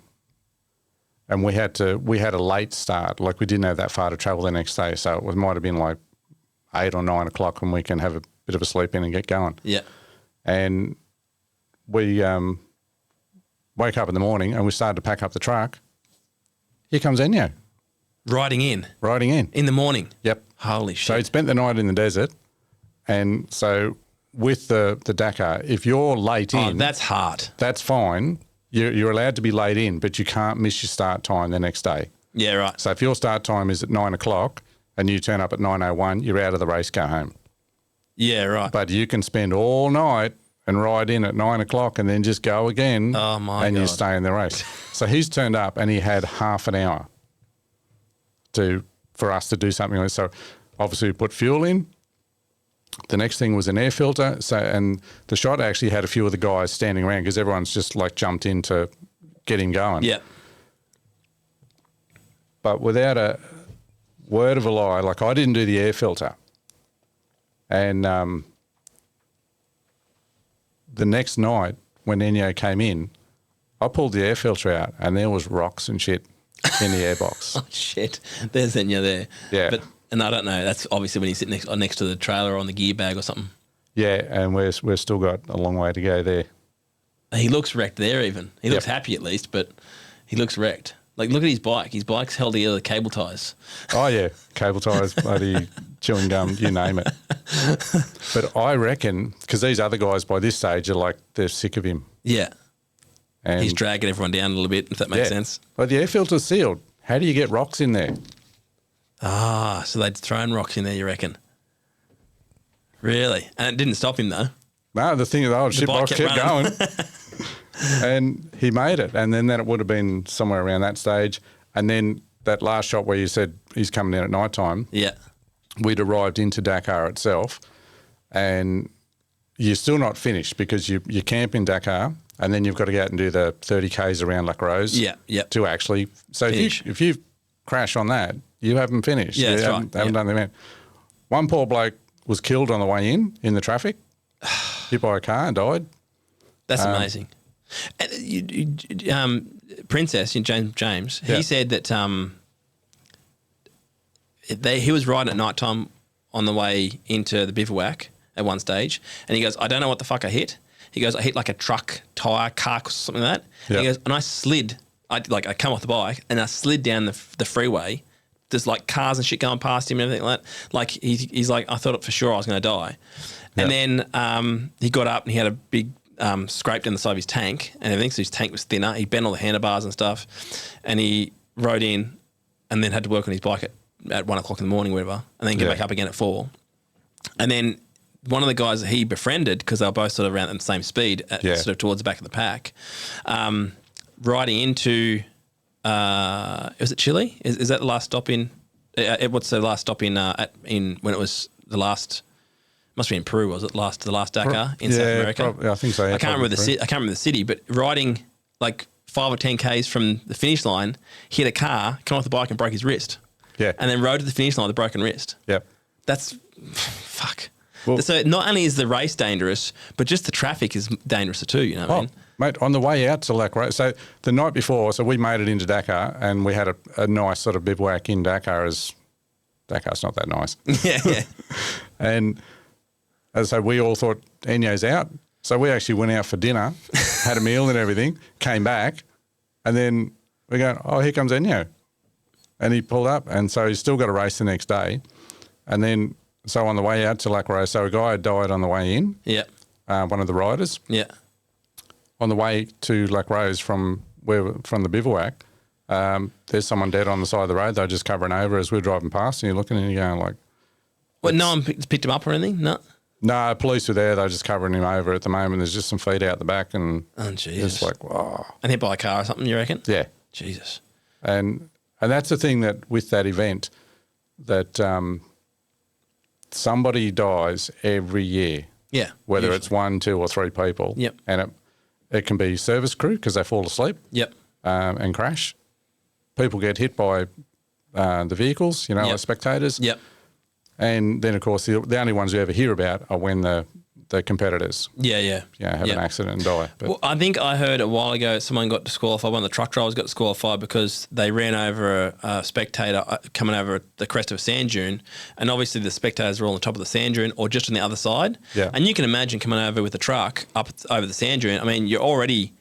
And we had a late start, like we didn't have that far to travel the next day, so it might have been like 8 or 9 o'clock when we can have a bit of a sleep in and get going. Yeah. And we woke up in the morning and we started to pack up the truck. Here comes Enyo. Riding in? In the morning? Yep. Holy shit. So he'd spent the night in the desert, and so with the Dakar, if you're late in... Oh, that's hard. That's fine. You're allowed to be late in, but you can't miss your start time the next day. Yeah, right. So if your start time is at 9 o'clock and you turn up at 9:01, you're out of the race, go home. Yeah, right. But you can spend all night and ride in at 9 o'clock and then just go again. Oh, my God. And you stay in the race. So he's turned up and he had half an hour for us to do something like this. So obviously we put fuel in. The next thing was an air filter. So, and the shot actually had a few of the guys standing around because everyone's just like jumped in to get him going. Yeah. But without a word of a lie, like I didn't do the air filter. And the next night when Enyo came in, I pulled the air filter out and there was rocks and shit in the airbox. Oh, shit. There's Enyo there. Yeah. And I don't know, that's obviously when he's sitting next to the trailer or on the gear bag or something. Yeah, and we're still got a long way to go there. He looks wrecked there even. He looks happy at least, but he looks wrecked. Like, look at his bike. His bike's held together with cable ties. Oh, yeah. Cable ties, bloody chewing gum, you name it. But I reckon, because these other guys by this stage are like, they're sick of him. Yeah. And he's dragging everyone down a little bit, if that makes sense. But the air filter's sealed. How do you get rocks in there? Ah, so they'd thrown rocks in there, you reckon? Really? And it didn't stop him, though? No, the thing is, the shitbox kept going. And he made it. And then it would have been somewhere around that stage. And then that last shot where you said he's coming in at night time. Yeah. We'd arrived into Dakar itself. And you're still not finished because you camp in Dakar and then you've got to go out and do the 30 Ks around Lac Rose. Yeah. To actually. So if you crash on that, you haven't finished. Yeah, you that's haven't right. done the event. One poor bloke was killed on the way in the traffic, hit by a car and died. That's amazing. And Princess, James, he said that he was riding at night time on the way into the bivouac at one stage, and he goes, I don't know what the fuck I hit. He goes, I hit like a truck tire, car, something like that. Yep. He goes, and I slid. I come off the bike and I slid down the freeway. There's like cars and shit going past him and everything like that. Like he's like, I thought for sure I was going to die. Yep. And then he got up and he had a big scrape down the side of his tank and everything. So his tank was thinner. He bent all the handlebars and stuff, and he rode in, and then had to work on his bike at 1 o'clock in the morning, whatever, and then get back up again at 4. And then one of the guys that he befriended, because they were both sort of around at the same speed, sort of towards the back of the pack, riding into. Was it Chile? Is that the last stop in? What's the last stop in when it was the last? Must be in Peru. Was it the last Dakar in South America? I think so. Yeah, I can't remember the city. I can't remember the city, but riding like 5 or 10 Ks from the finish line, hit a car, come off the bike and broke his wrist. Yeah, and then rode to the finish line with a broken wrist. Yep. That's fuck. Well, so not only is the race dangerous, but just the traffic is dangerous too. You know what I mean? Mate, on the way out to Lac Rose, so the night before, so we made it into Dakar and we had a nice sort of bivouac in Dakar. Dakar's not that nice. Yeah. And as I say, we all thought Enyo's out. So we actually went out for dinner, had a meal and everything, came back, and then we go, oh, here comes Enyo. And he pulled up, and so he's still got a race the next day. And then, so on the way out to Lac Rose, so a guy had died on the way in. Yeah. one of the riders. Yeah. On the way to Lac Rose from the bivouac, there's someone dead on the side of the road. They're just covering over as we're driving past, and you're looking and you're going like... Well, no one picked him up or anything? No? No, police were there. They're just covering him over at the moment. There's just some feet out the back, and it's like, wow. And hit by a car or something, you reckon? Yeah. Jesus. And that's the thing that with that event, that somebody dies every year. Yeah. Whether it's 1, 2 or 3 people. Yep. And it can be service crew because they fall asleep. Yep. And crash. People get hit by the vehicles, as spectators. Yep. And then, of course, the only ones you ever hear about are when the competitors have an accident and die. But well, I think I heard a while ago someone got disqualified, one of the truck drivers got disqualified because they ran over a spectator coming over the crest of a sand dune, and obviously the spectators were on the top of the sand dune or just on the other side. Yeah. And you can imagine coming over with a truck up over the sand dune. I mean, you're already,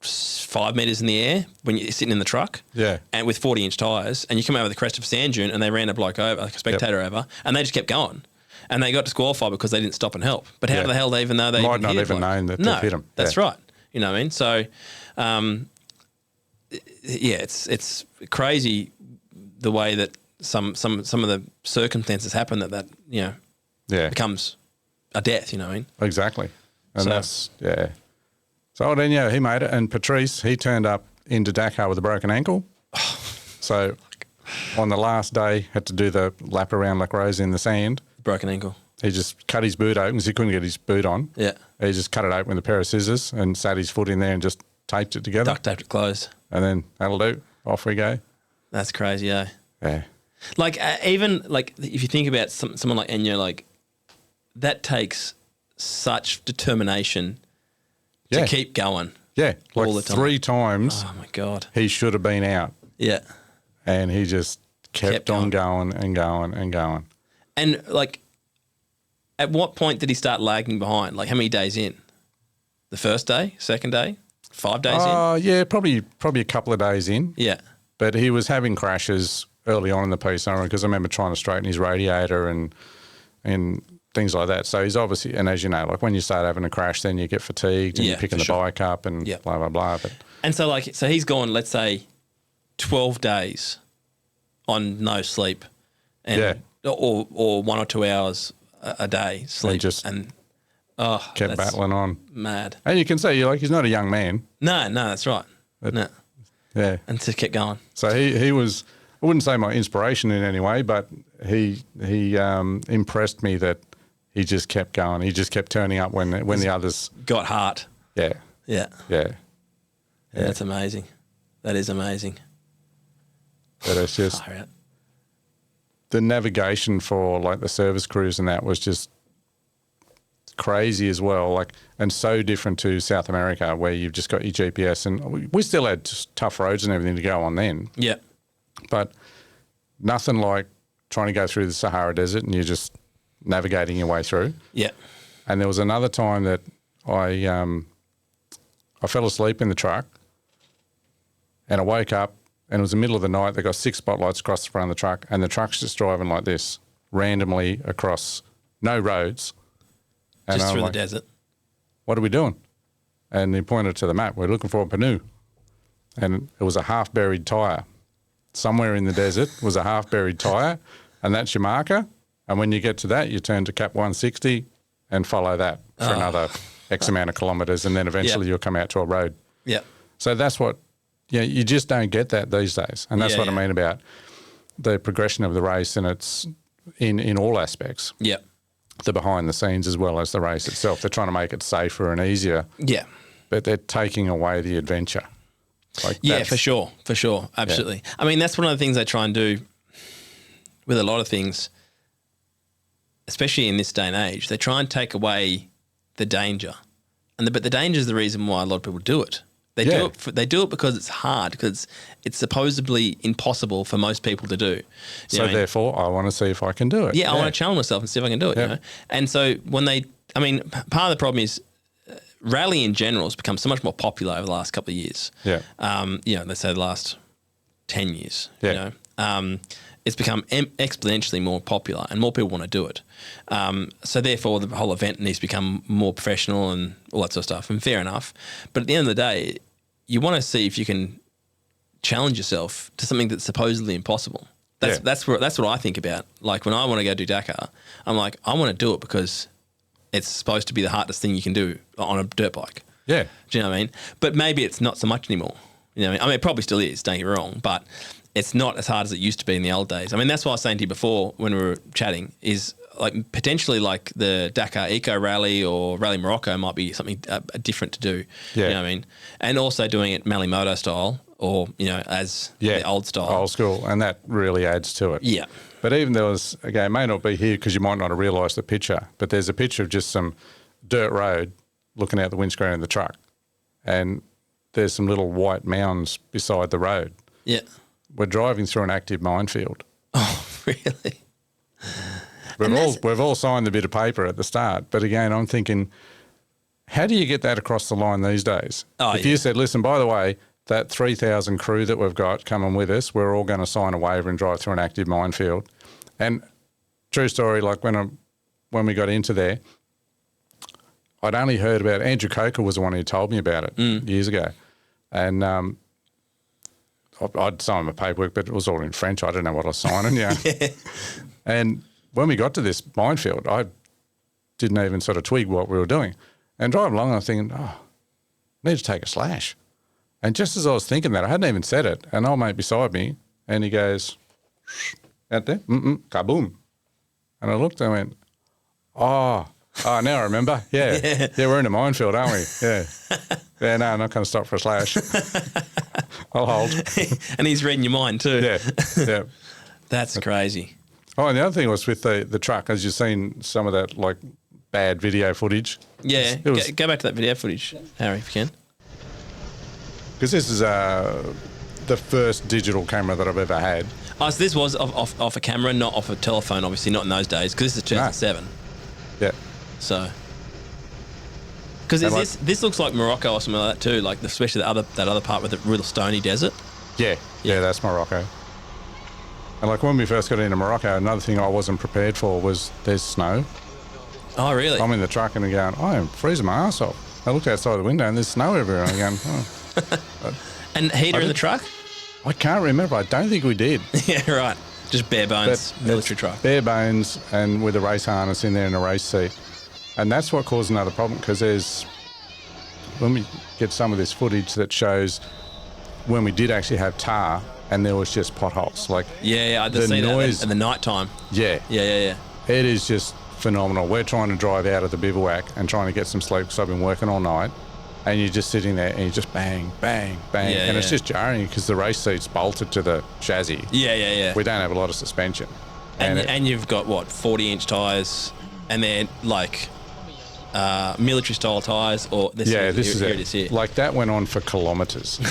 5 metres in the air when you're sitting in the truck, and with 40-inch tyres, and you come over the crest of a sand dune and they ran a bloke over, like a spectator over, and they just kept going. And they got disqualified because they didn't stop and help. But how the hell they even know they might not even known that they've hit them? That's right. You know what I mean? So, it's crazy the way that some of the circumstances happen that becomes a death. You know what I mean? Exactly, and So Daniel, he made it, and Patrice, he turned up into Dakar with a broken ankle. So on the last day, had to do the lap around Lac Rose in the sand. Broken ankle. He just cut his boot open because he couldn't get his boot on. Yeah. He just cut it open with a pair of scissors and sat his foot in there and just taped it together. Duct taped it closed. And then that'll do. Off we go. That's crazy, eh? Yeah. Like even like if you think about someone like Enya, like that takes such determination to keep going. Yeah, like all the time. 3 times. Oh my God. He should have been out. Yeah. And he just kept on going and going and going. And like, at what point did he start lagging behind? Like how many days in? The first day, second day, 5 days in? Yeah, probably a couple of days in. Yeah. But he was having crashes early on in the piece, because I remember trying to straighten his radiator and things like that. So he's obviously, and as you know, like when you start having a crash, then you get fatigued and you're picking the bike up and blah, blah, blah. And so he's gone, let's say, 12 days on no sleep and or 1 or 2 hours a day sleep. And kept battling on. Mad. And you can see, he's not a young man. No, that's right. No. Yeah. And just kept going. So he was, I wouldn't say my inspiration in any way, but he impressed me that he just kept going. He just kept turning up when the others got heart. Yeah. Yeah. Yeah. Yeah, that's amazing. That is amazing. But it's just the navigation for like the service crews and that was just crazy as well. Like, and so different to South America where you've just got your GPS, and we still had just tough roads and everything to go on then. Yeah. But nothing like trying to go through the Sahara Desert and you're just navigating your way through. Yeah. And there was another time that I fell asleep in the truck and I woke up and it was the middle of the night. They got 6 spotlights across the front of the truck and the truck's just driving like this randomly across no roads. And just I'm through like, the desert. What are we doing? And he pointed to the map. We're looking for a Panu. And it was a half-buried tyre. Somewhere in the desert was a half-buried tyre, and that's your marker. And when you get to that, you turn to Cap 160 and follow that for another X amount of kilometres, and then eventually you'll come out to a road. Yeah. So that's what, you just don't get that these days. And that's what I mean about the progression of the race, and it's in all aspects. Yeah. The behind the scenes as well as the race itself. They're trying to make it safer and easier. Yeah. But they're taking away the adventure. Like for sure. Absolutely. Yeah. I mean, that's one of the things they try and do with a lot of things, especially in this day and age. They try and take away the danger. But the danger is the reason why a lot of people do it. They do it because it's hard, because it's supposedly impossible for most people to do. So therefore, I want to see if I can do it. Yeah, I want to challenge myself and see if I can do it. You know? And so part of the problem is rally in general has become so much more popular over the last couple of years. Yeah. Let's say the last 10 years. Yeah. it's become exponentially more popular and more people want to do it. So therefore, the whole event needs to become more professional and all that sort of stuff, and fair enough. But at the end of the day, you want to see if you can challenge yourself to something that's supposedly impossible. That's what I think about. Like when I want to go do Dakar, I'm like, I want to do it because it's supposed to be the hardest thing you can do on a dirt bike. Yeah. Do you know what I mean? But maybe it's not so much anymore. You know what I mean? I mean, it probably still is, don't get me wrong, but it's not as hard as it used to be in the old days. I mean, that's what I was saying to you before when we were chatting is like potentially like the Dakar Eco Rally or Rally Morocco might be something different to do. Yeah. You know what I mean? And also doing it Malimoto style or, you know, as the old style. Old school. And that really adds to it. Yeah. But even there was, again, it may not be here because you might not have realised the picture, but there's a picture of just some dirt road looking out the windscreen of the truck. And there's some little white mounds beside the road. Yeah. We're driving through an active minefield. Oh, really? We've all signed the bit of paper at the start. But again, I'm thinking, how do you get that across the line these days? If you said, listen, by the way, that 3,000 crew that we've got coming with us, we're all going to sign a waiver and drive through an active minefield. And true story, like when we got into there, I'd only heard about it. Andrew Coker was the one who told me about it years ago. And I'd signed my paperwork, but it was all in French. I didn't know what I was signing, yeah. And when we got to this minefield, I didn't even sort of twig what we were doing. And driving along, I was thinking, I need to take a slash. And just as I was thinking that, I hadn't even said it, an old mate beside me, and he goes, out there, kaboom. And I looked and I went, oh, now I remember. Yeah, we're in a minefield, aren't we? Yeah. Yeah, no, I'm not going to stop for a slash. I'll hold. And he's reading your mind too. Yeah. That's crazy. Oh, and the other thing was with the truck, as you've seen some of that like bad video footage. Yeah, go back to that video footage, Harry, if you can. Because this is the first digital camera that I've ever had. Oh, so this was off a camera, not off a telephone, obviously, not in those days, because this is 2007. No. Yeah. So, because this looks like Morocco or something like that too, like especially that other part with the real stony desert. Yeah, that's Morocco. And like when we first got into Morocco, another thing I wasn't prepared for was there's snow. Oh, really? I'm in the truck and I'm going, I am freezing my ass off. I looked outside the window and there's snow everywhere. And I'm going, oh. And heater in the truck? I can't remember. I don't think we did. Yeah, right. Just bare bones, military truck. Bare bones and with a race harness in there and a race seat. And that's what caused another problem because when we get some of this footage that shows when we did actually have tar and there was just potholes. Like I did see noise that in the night time. Yeah. It is just phenomenal. We're trying to drive out of the bivouac and trying to get some sleep because I've been working all night. And you're just sitting there and you just bang, bang, bang. And it's just jarring because the race seat's bolted to the chassis. Yeah. We don't have a lot of suspension. And you've got, 40-inch tyres and they're like military style tyres or... This is it. Like that went on for kilometres.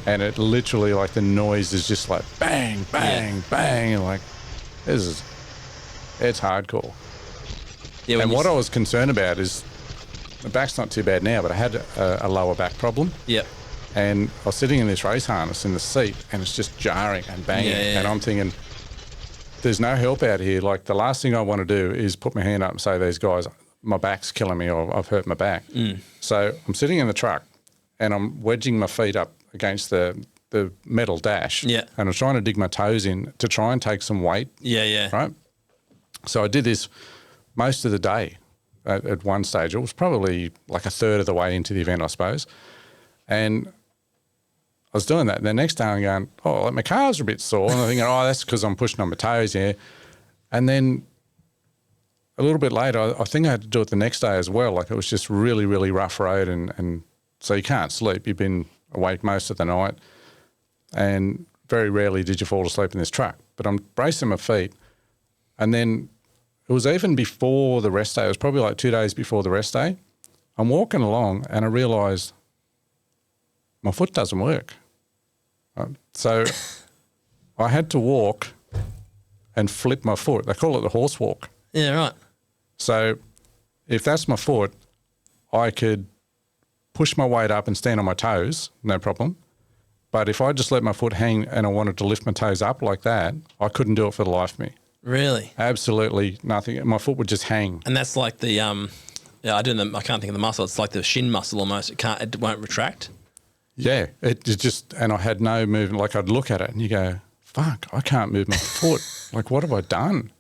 And it literally, like the noise is just like bang, bang, bang. And like, it's hardcore. Yeah, and what I was concerned about is... The back's not too bad now, but I had a lower back problem. Yep. And I was sitting in this race harness in the seat, and it's just jarring and banging. And I'm thinking, there's no help out here. Like, the last thing I want to do is put my hand up and say, these guys, my back's killing me or I've hurt my back. So I'm sitting in the truck, and I'm wedging my feet up against the metal dash. Yeah. And I'm trying to dig my toes in to try and take some weight. Yeah. Right? So I did this most of the day. At one stage, it was probably like a third of the way into the event, I suppose. And I was doing that. And the next day I'm going, my calves are a bit sore. And I'm thinking, that's because I'm pushing on my toes, yeah. And then a little bit later, I think I had to do it the next day as well. Like it was just really, really rough road. And so you can't sleep. You've been awake most of the night. And very rarely did you fall asleep in this truck. But I'm bracing my feet. And then... It was even before the rest day. It was probably like 2 days before the rest day. I'm walking along and I realised my foot doesn't work. So I had to walk and flip my foot. They call it the horse walk. Yeah, right. So if that's my foot, I could push my weight up and stand on my toes, no problem. But if I just let my foot hang and I wanted to lift my toes up like that, I couldn't do it for the life of me. Really? Absolutely nothing. My foot would just hang. And that's like the I can't think of the muscle. It's like the shin muscle almost. It won't retract. Yeah, it just, and I had no movement. Like I'd look at it and you go, fuck, I can't move my foot. Like, what have I done?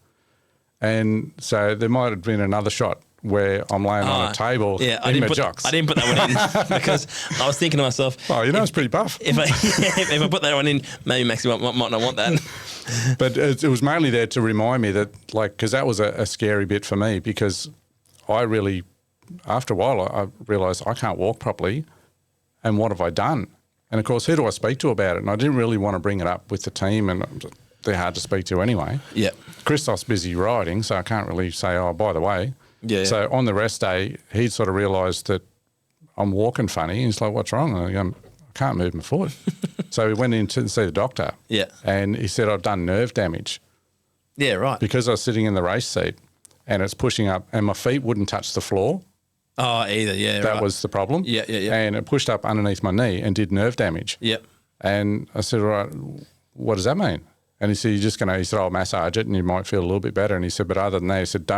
And so there might have been another shot where I'm laying on a table in my jocks. I didn't put that one in because I was thinking to myself, oh, it's pretty buff. If I put that one in, maybe Maxie might not want that. But it was mainly there to remind me that, like, because that was a scary bit for me, because I really, after a while, I realised I can't walk properly, and what have I done? And of course, who do I speak to about it? And I didn't really want to bring it up with the team, and they're hard to speak to anyway. Yeah. Christoph's busy riding, so I can't really say, oh, by the way. Yeah. So on the rest day, he sort of realised that I'm walking funny. He's like, what's wrong? And I go, I can't move my foot. So we went in to see the doctor. Yeah. And he said, I've done nerve damage. Yeah, right. Because I was sitting in the race seat and it's pushing up and my feet wouldn't touch the floor. Oh, either, yeah, That was the problem. Yeah. And it pushed up underneath my knee and did nerve damage. Yep. And I said, all right, what does that mean? And he said, he said, I'll massage it and you might feel a little bit better. And he said, but other than that, he said,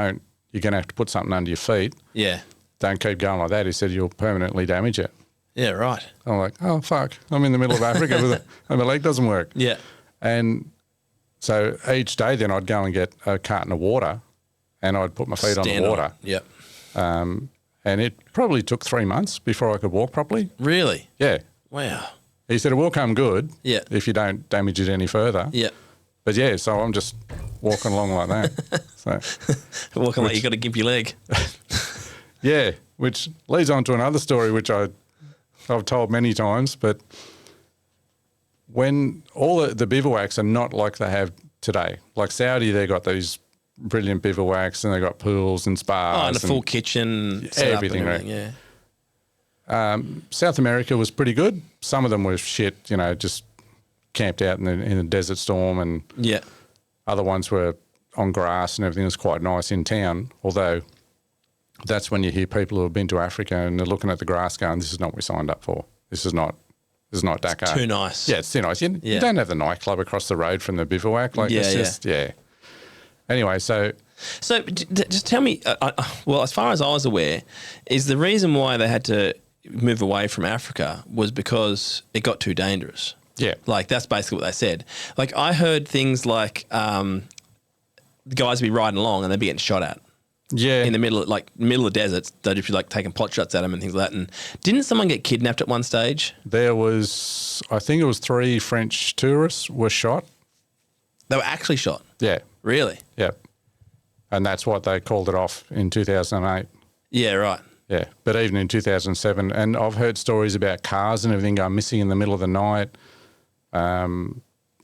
you're going to have to put something under your feet. Yeah. Don't keep going like that. He said, you'll permanently damage it. Yeah, right. I'm like, oh, fuck. I'm in the middle of Africa and my leg doesn't work. Yeah. And so each day then I'd go and get a carton of water and I'd put my feet on the water. Yep. And it probably took 3 months before I could walk properly. Really? Yeah. Wow. He said, it will come good if you don't damage it any further. Yeah. But yeah, so I'm just walking along like that. So, walking like you got a gimpy leg. Yeah, which leads on to another story which I've told many times, but when all the bivouacs are not like they have today, like Saudi, they got these brilliant bivouacs and they got pools and spas. Oh, and a full kitchen, everything, right? Yeah. South America was pretty good. Some of them were shit, just camped out in the desert storm, and other ones were on grass and everything was quite nice in town, although that's when you hear people who have been to Africa and they're looking at the grass going, this is not what we signed up for. This is not Dakar. It's too nice. Yeah, it's too nice. You don't have the nightclub across the road from the bivouac. Anyway, so just tell me, well, as far as I was aware, is the reason why they had to move away from Africa was because it got too dangerous. Yeah. Like, that's basically what they said. Like, I heard things like the guys would be riding along and they'd be getting shot at. Yeah. In the middle of the desert, they'd just be like taking pot shots at them and things like that. And didn't someone get kidnapped at one stage? There was, I think it was 3 French tourists were shot. They were actually shot? Yeah. Really? Yeah. And that's what they called it off in 2008. Yeah, right. Yeah. But even in 2007, and I've heard stories about cars and everything going missing in the middle of the night.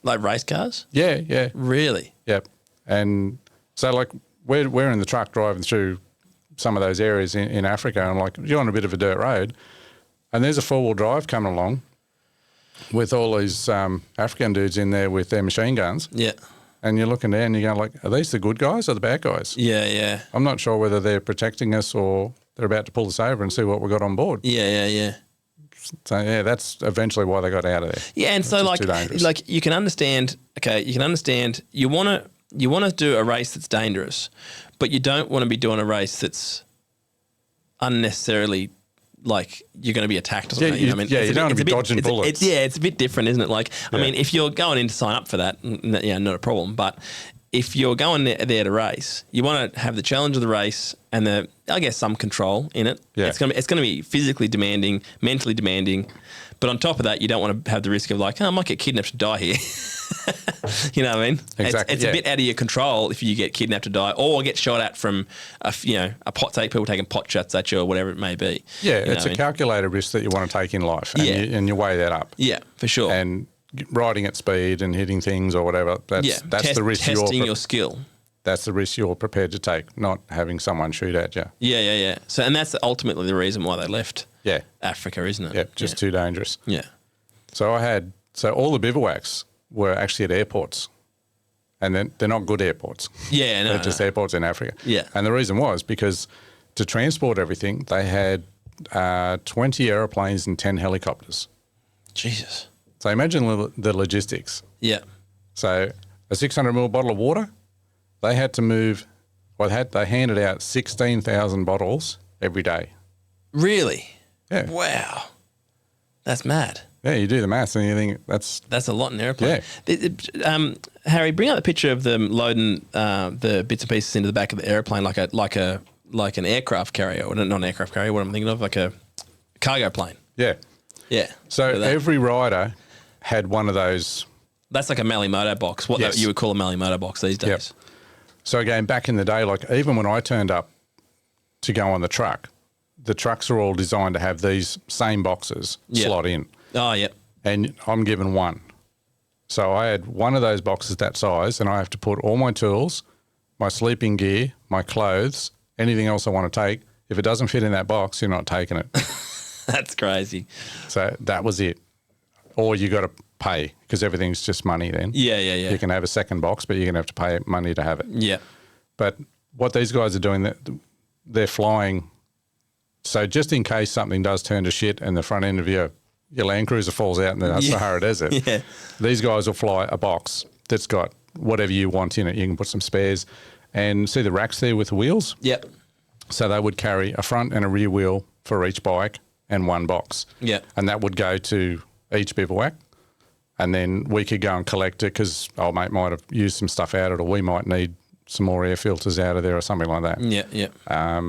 Like race cars? Yeah, yeah. Really? Yep. And so, like, we're in the truck driving through some of those areas in Africa, and like you're on a bit of a dirt road, and there's a 4-wheel drive coming along with all these African dudes in there with their machine guns. Yeah. And you're looking there and you're going like, are these the good guys or the bad guys? Yeah, yeah. I'm not sure whether they're protecting us or they're about to pull us over and see what we got on board. Yeah, yeah, yeah. So yeah, that's eventually why they got out of there. Yeah, and so like you can understand. Okay, you can understand. You want to do a race that's dangerous, but you don't want to be doing a race that's unnecessarily like you're going to be attacked or something. Yeah, you don't want to be dodging bullets. It's a bit different, isn't it? Like, I mean, if you're going in to sign up for that, not a problem. But if you're going there to race, you want to have the challenge of the race and I guess some control in it. Yeah. It's going to be physically demanding, mentally demanding, but on top of that, you don't want to have the risk of like, I might get kidnapped to die here. You know what I mean? Exactly. It's a bit out of your control if you get kidnapped to die or get shot at from people taking pot shots at you or whatever it may be. Yeah, it's a calculated risk that you want to take in life, and you weigh that up. Yeah, for sure. And riding at speed and hitting things or whatever, that's the risk testing your skill. That's the risk you're prepared to take, not having someone shoot at you. Yeah. So, and that's ultimately the reason why they left Africa, isn't it? Yeah, just too dangerous. Yeah. So all the bivouacs were actually at airports, and then they're not good airports. Yeah, they're just airports in Africa. Yeah. And the reason was because to transport everything, they had 20 aeroplanes and 10 helicopters. Jesus. So imagine the logistics. Yeah. So a 600ml bottle of water, they had to move, they handed out 16,000 bottles every day. Really? Yeah. Wow. That's mad. Yeah, you do the maths and you think That's a lot in an airplane. Yeah. Harry, bring out the picture of them loading the bits and pieces into the back of the airplane like an aircraft carrier, or not an aircraft carrier, what I'm thinking of, like a cargo plane. Yeah. Yeah. So every rider had one of those. That's like a Malimoto box, what you would call a Malimoto box these days. Yep. So again, back in the day, like even when I turned up to go on the trucks are all designed to have these same boxes slot in. Oh, yeah. And I'm given one. So I had one of those boxes that size, and I have to put all my tools, my sleeping gear, my clothes, anything else I want to take. If it doesn't fit in that box, you're not taking it. That's crazy. So that was it. Or you got to pay, because everything's just money then. Yeah. You can have a second box, but you're going to have to pay money to have it. Yeah. But what these guys are doing, they're flying. So just in case something does turn to shit and the front end of your Land Cruiser falls out in the Sahara Desert, these guys will fly a box that's got whatever you want in it. You can put some spares. And see the racks there with the wheels? Yep. So they would carry a front and a rear wheel for each bike and one box. Yeah. And that would go to each bivouac. And then we could go and collect it because old mate might have used some stuff out of it, or we might need some more air filters out of there or something like that. Yeah.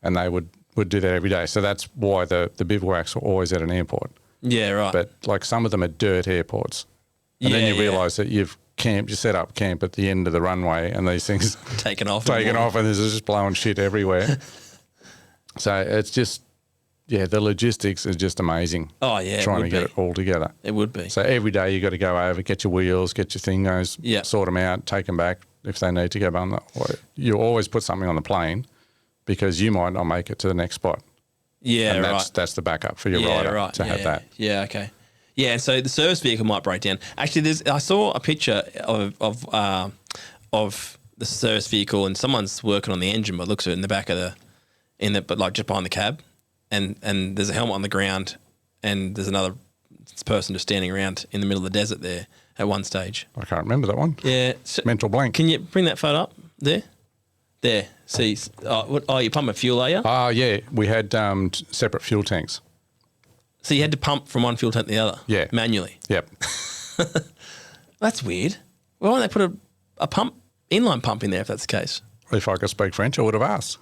And they would do that every day. So that's why the bivouacs are always at an airport. Yeah, right. But like some of them are dirt airports. And then you realise that you've camped, you set up camp at the end of the runway and these things taken off and there's just blowing shit everywhere. So it's just, the logistics is just amazing. Oh, yeah. Trying to get it all together. It would be. So every day you got to go over, get your wheels, get your thingos, sort them out, take them back if they need to go on. You always put something on the plane because you might not make it to the next spot. Yeah, and right. That's the backup for your rider to have that. Yeah, okay. Yeah, and so the service vehicle might break down. Actually, I saw a picture of the service vehicle, and someone's working on the engine, but looks at it in the back of but like just behind the cab, and there's a helmet on the ground, and there's another person just standing around in the middle of the desert there at one stage. I can't remember that one. Yeah, so mental blank. Can you bring that photo up there? There. See, you're pumping fuel, are you? Yeah. We had separate fuel tanks. So you had to pump from one fuel tank to the other? Yeah. Manually? Yep. That's weird. Why don't they put a pump, inline pump in there if that's the case? If I could speak French, I would have asked.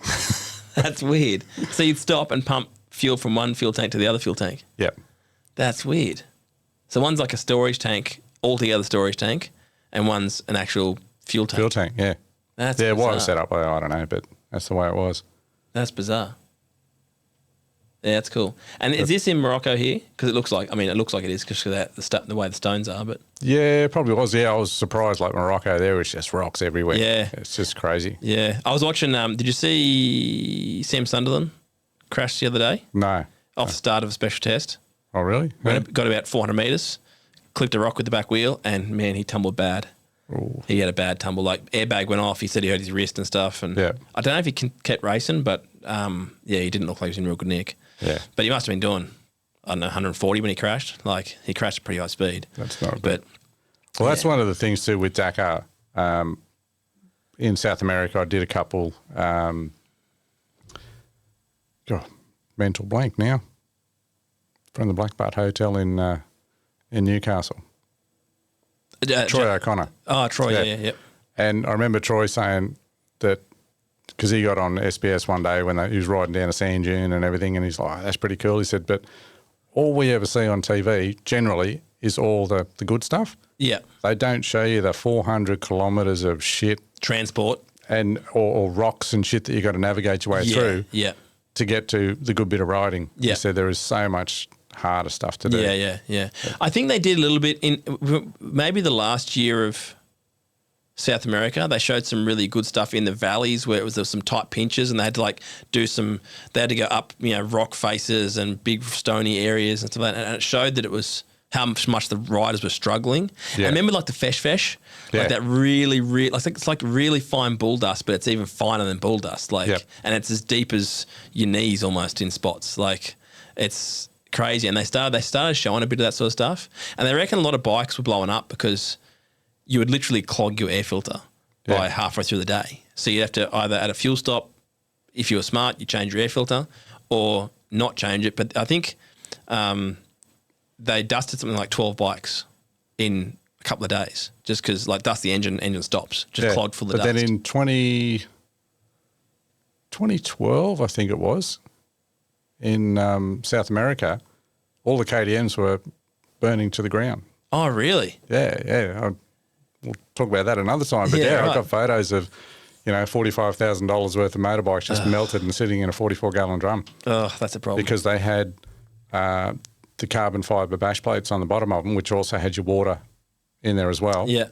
That's weird. So you'd stop and pump fuel from one fuel tank to the other fuel tank? Yep. That's weird. So one's like a storage tank, altogether storage tank, and one's an actual fuel tank. Fuel tank, yeah. That's bizarre. Why it was set up, I don't know, but that's the way it was. That's bizarre. Yeah, that's cool. And is this in Morocco here? Because it looks like it is because of the way the stones are. But yeah, it probably was. Yeah, I was surprised. Like Morocco, there was just rocks everywhere. Yeah, it's just crazy. Yeah, I was watching. Did you see Sam Sunderland crash the other day? No. Off the start of a special test. Oh, really? Yeah. Got about 400 metres, clipped a rock with the back wheel, and man, he tumbled bad. Ooh. He had a bad tumble. Like airbag went off. He said he hurt his wrist and stuff. And I don't know if he kept racing, but he didn't look like he was in real good nick. Yeah. But he must have been doing, 140 when he crashed. Like he crashed at pretty high speed. That's not bad. Well, that's one of the things too with Dakar. In South America, I did a couple. Mental blank now. From the Black Butt Hotel in Newcastle. Troy O'Connor. Oh, Troy, yeah. And I remember Troy saying that because he got on SBS one day when he was riding down a sand dune and everything, and he's like, that's pretty cool. He said, but all we ever see on TV generally is all the good stuff. Yeah. They don't show you the 400 kilometres of shit. Transport. And or rocks and shit that you got to navigate your way through to get to the good bit of riding. Yeah. He said there is so much harder stuff to do. Yeah. I think they did a little bit in maybe the last year of South America. They showed some really good stuff in the valleys where there was some tight pinches, and they had to they had to go up, rock faces and big stony areas and stuff like that. And it showed that it was how much the riders were struggling. Yeah. I remember like the fesh, like that really, it's like really fine bull dust, but it's even finer than bull dust. And it's as deep as your knees almost in spots. Like it's crazy. And they started showing a bit of that sort of stuff. And they reckon a lot of bikes were blowing up because you would literally clog your air filter by halfway through the day. So you'd have to either at a fuel stop, if you were smart, you change your air filter, or not change it. But I think they dusted something like 12 bikes in a couple of days just because, like, dust the engine stops, just clogged full of dust. But then in 2012, I think it was, in South America, all the KTMs were burning to the ground. Oh, really? Yeah. We'll talk about that another time. But right. I got photos of, $45,000 worth of motorbikes just melted and sitting in a 44-gallon drum. Oh, that's a problem. Because they had the carbon fibre bash plates on the bottom of them, which also had your water in there as well. Yeah.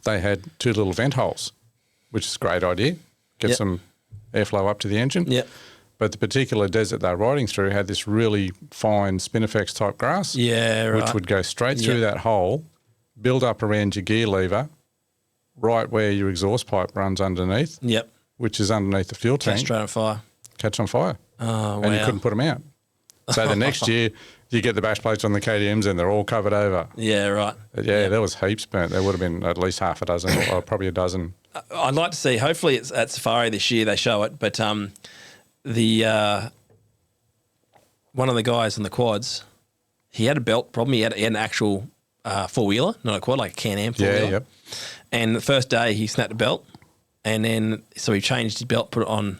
They had 2 little vent holes, which is a great idea. Get some airflow up to the engine. Yeah. But the particular desert they were riding through had this really fine Spinifex type grass. Yeah, right. Which would go straight through that hole, build up around your gear lever, right where your exhaust pipe runs underneath. Yep. Which is underneath the fuel tank. Straight on fire. Catch on fire. Oh, wow. And you couldn't put them out. So the next year, you get the bash plates on the KTMs and they're all covered over. Yeah, right. Yeah, there was heaps burnt. There would have been at least half a dozen or probably a dozen. I'd like to see, hopefully it's at Safari this year, they show it, but the one of the guys on the quads, he had a belt problem. He had an actual four-wheeler, not a quad, like a Can-Am four-wheeler. Yeah, yep. And the first day he snapped the belt, and then so he changed his belt, put it on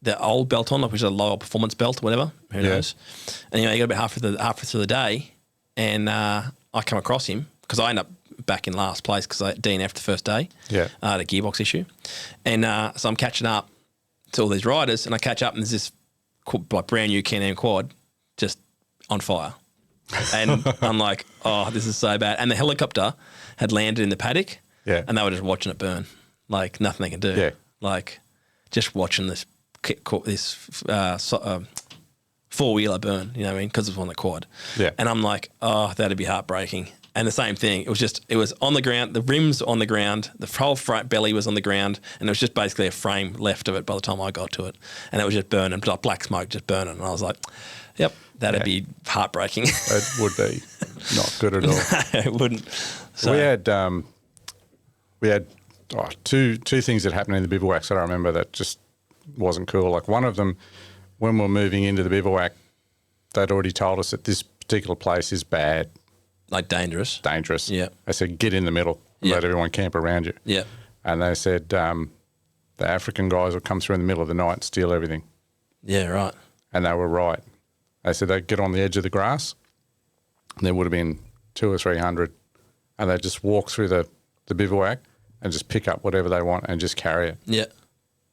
the old belt on, which is a lower performance belt or whatever. Who knows? And he got about halfway through the day, and I come across him because I end up back in last place because I DNF'd the first day. Yeah. The gearbox issue, and so I'm catching up to all these riders, and I catch up and there's this like brand new Can-Am quad just on fire. And I'm like, oh, this is so bad. And the helicopter had landed in the paddock, and they were just watching it burn, like nothing they can do. Yeah. Like just watching this four-wheeler burn, you know what I mean, because it was on the quad. Yeah. And I'm like, oh, that'd be heartbreaking. And the same thing, it was on the ground, the rims on the ground, the whole front belly was on the ground, and there was just basically a frame left of it by the time I got to it. And it was just burning, like black smoke just burning. And I was like, yep, that'd be heartbreaking. It would be not good at all. No, it wouldn't. So, we had two things that happened in the bivouacs that I remember that just wasn't cool. Like one of them, when we were moving into the bivouac, they'd already told us that this particular place is bad. Like dangerous. Dangerous. Yeah. They said, get in the middle and let everyone camp around you. Yeah. And they said the African guys would come through in the middle of the night and steal everything. Yeah, right. And they were right. They said they'd get on the edge of the grass and there would have been 200 or 300 and they'd just walk through the bivouac and just pick up whatever they want and just carry it. Yeah.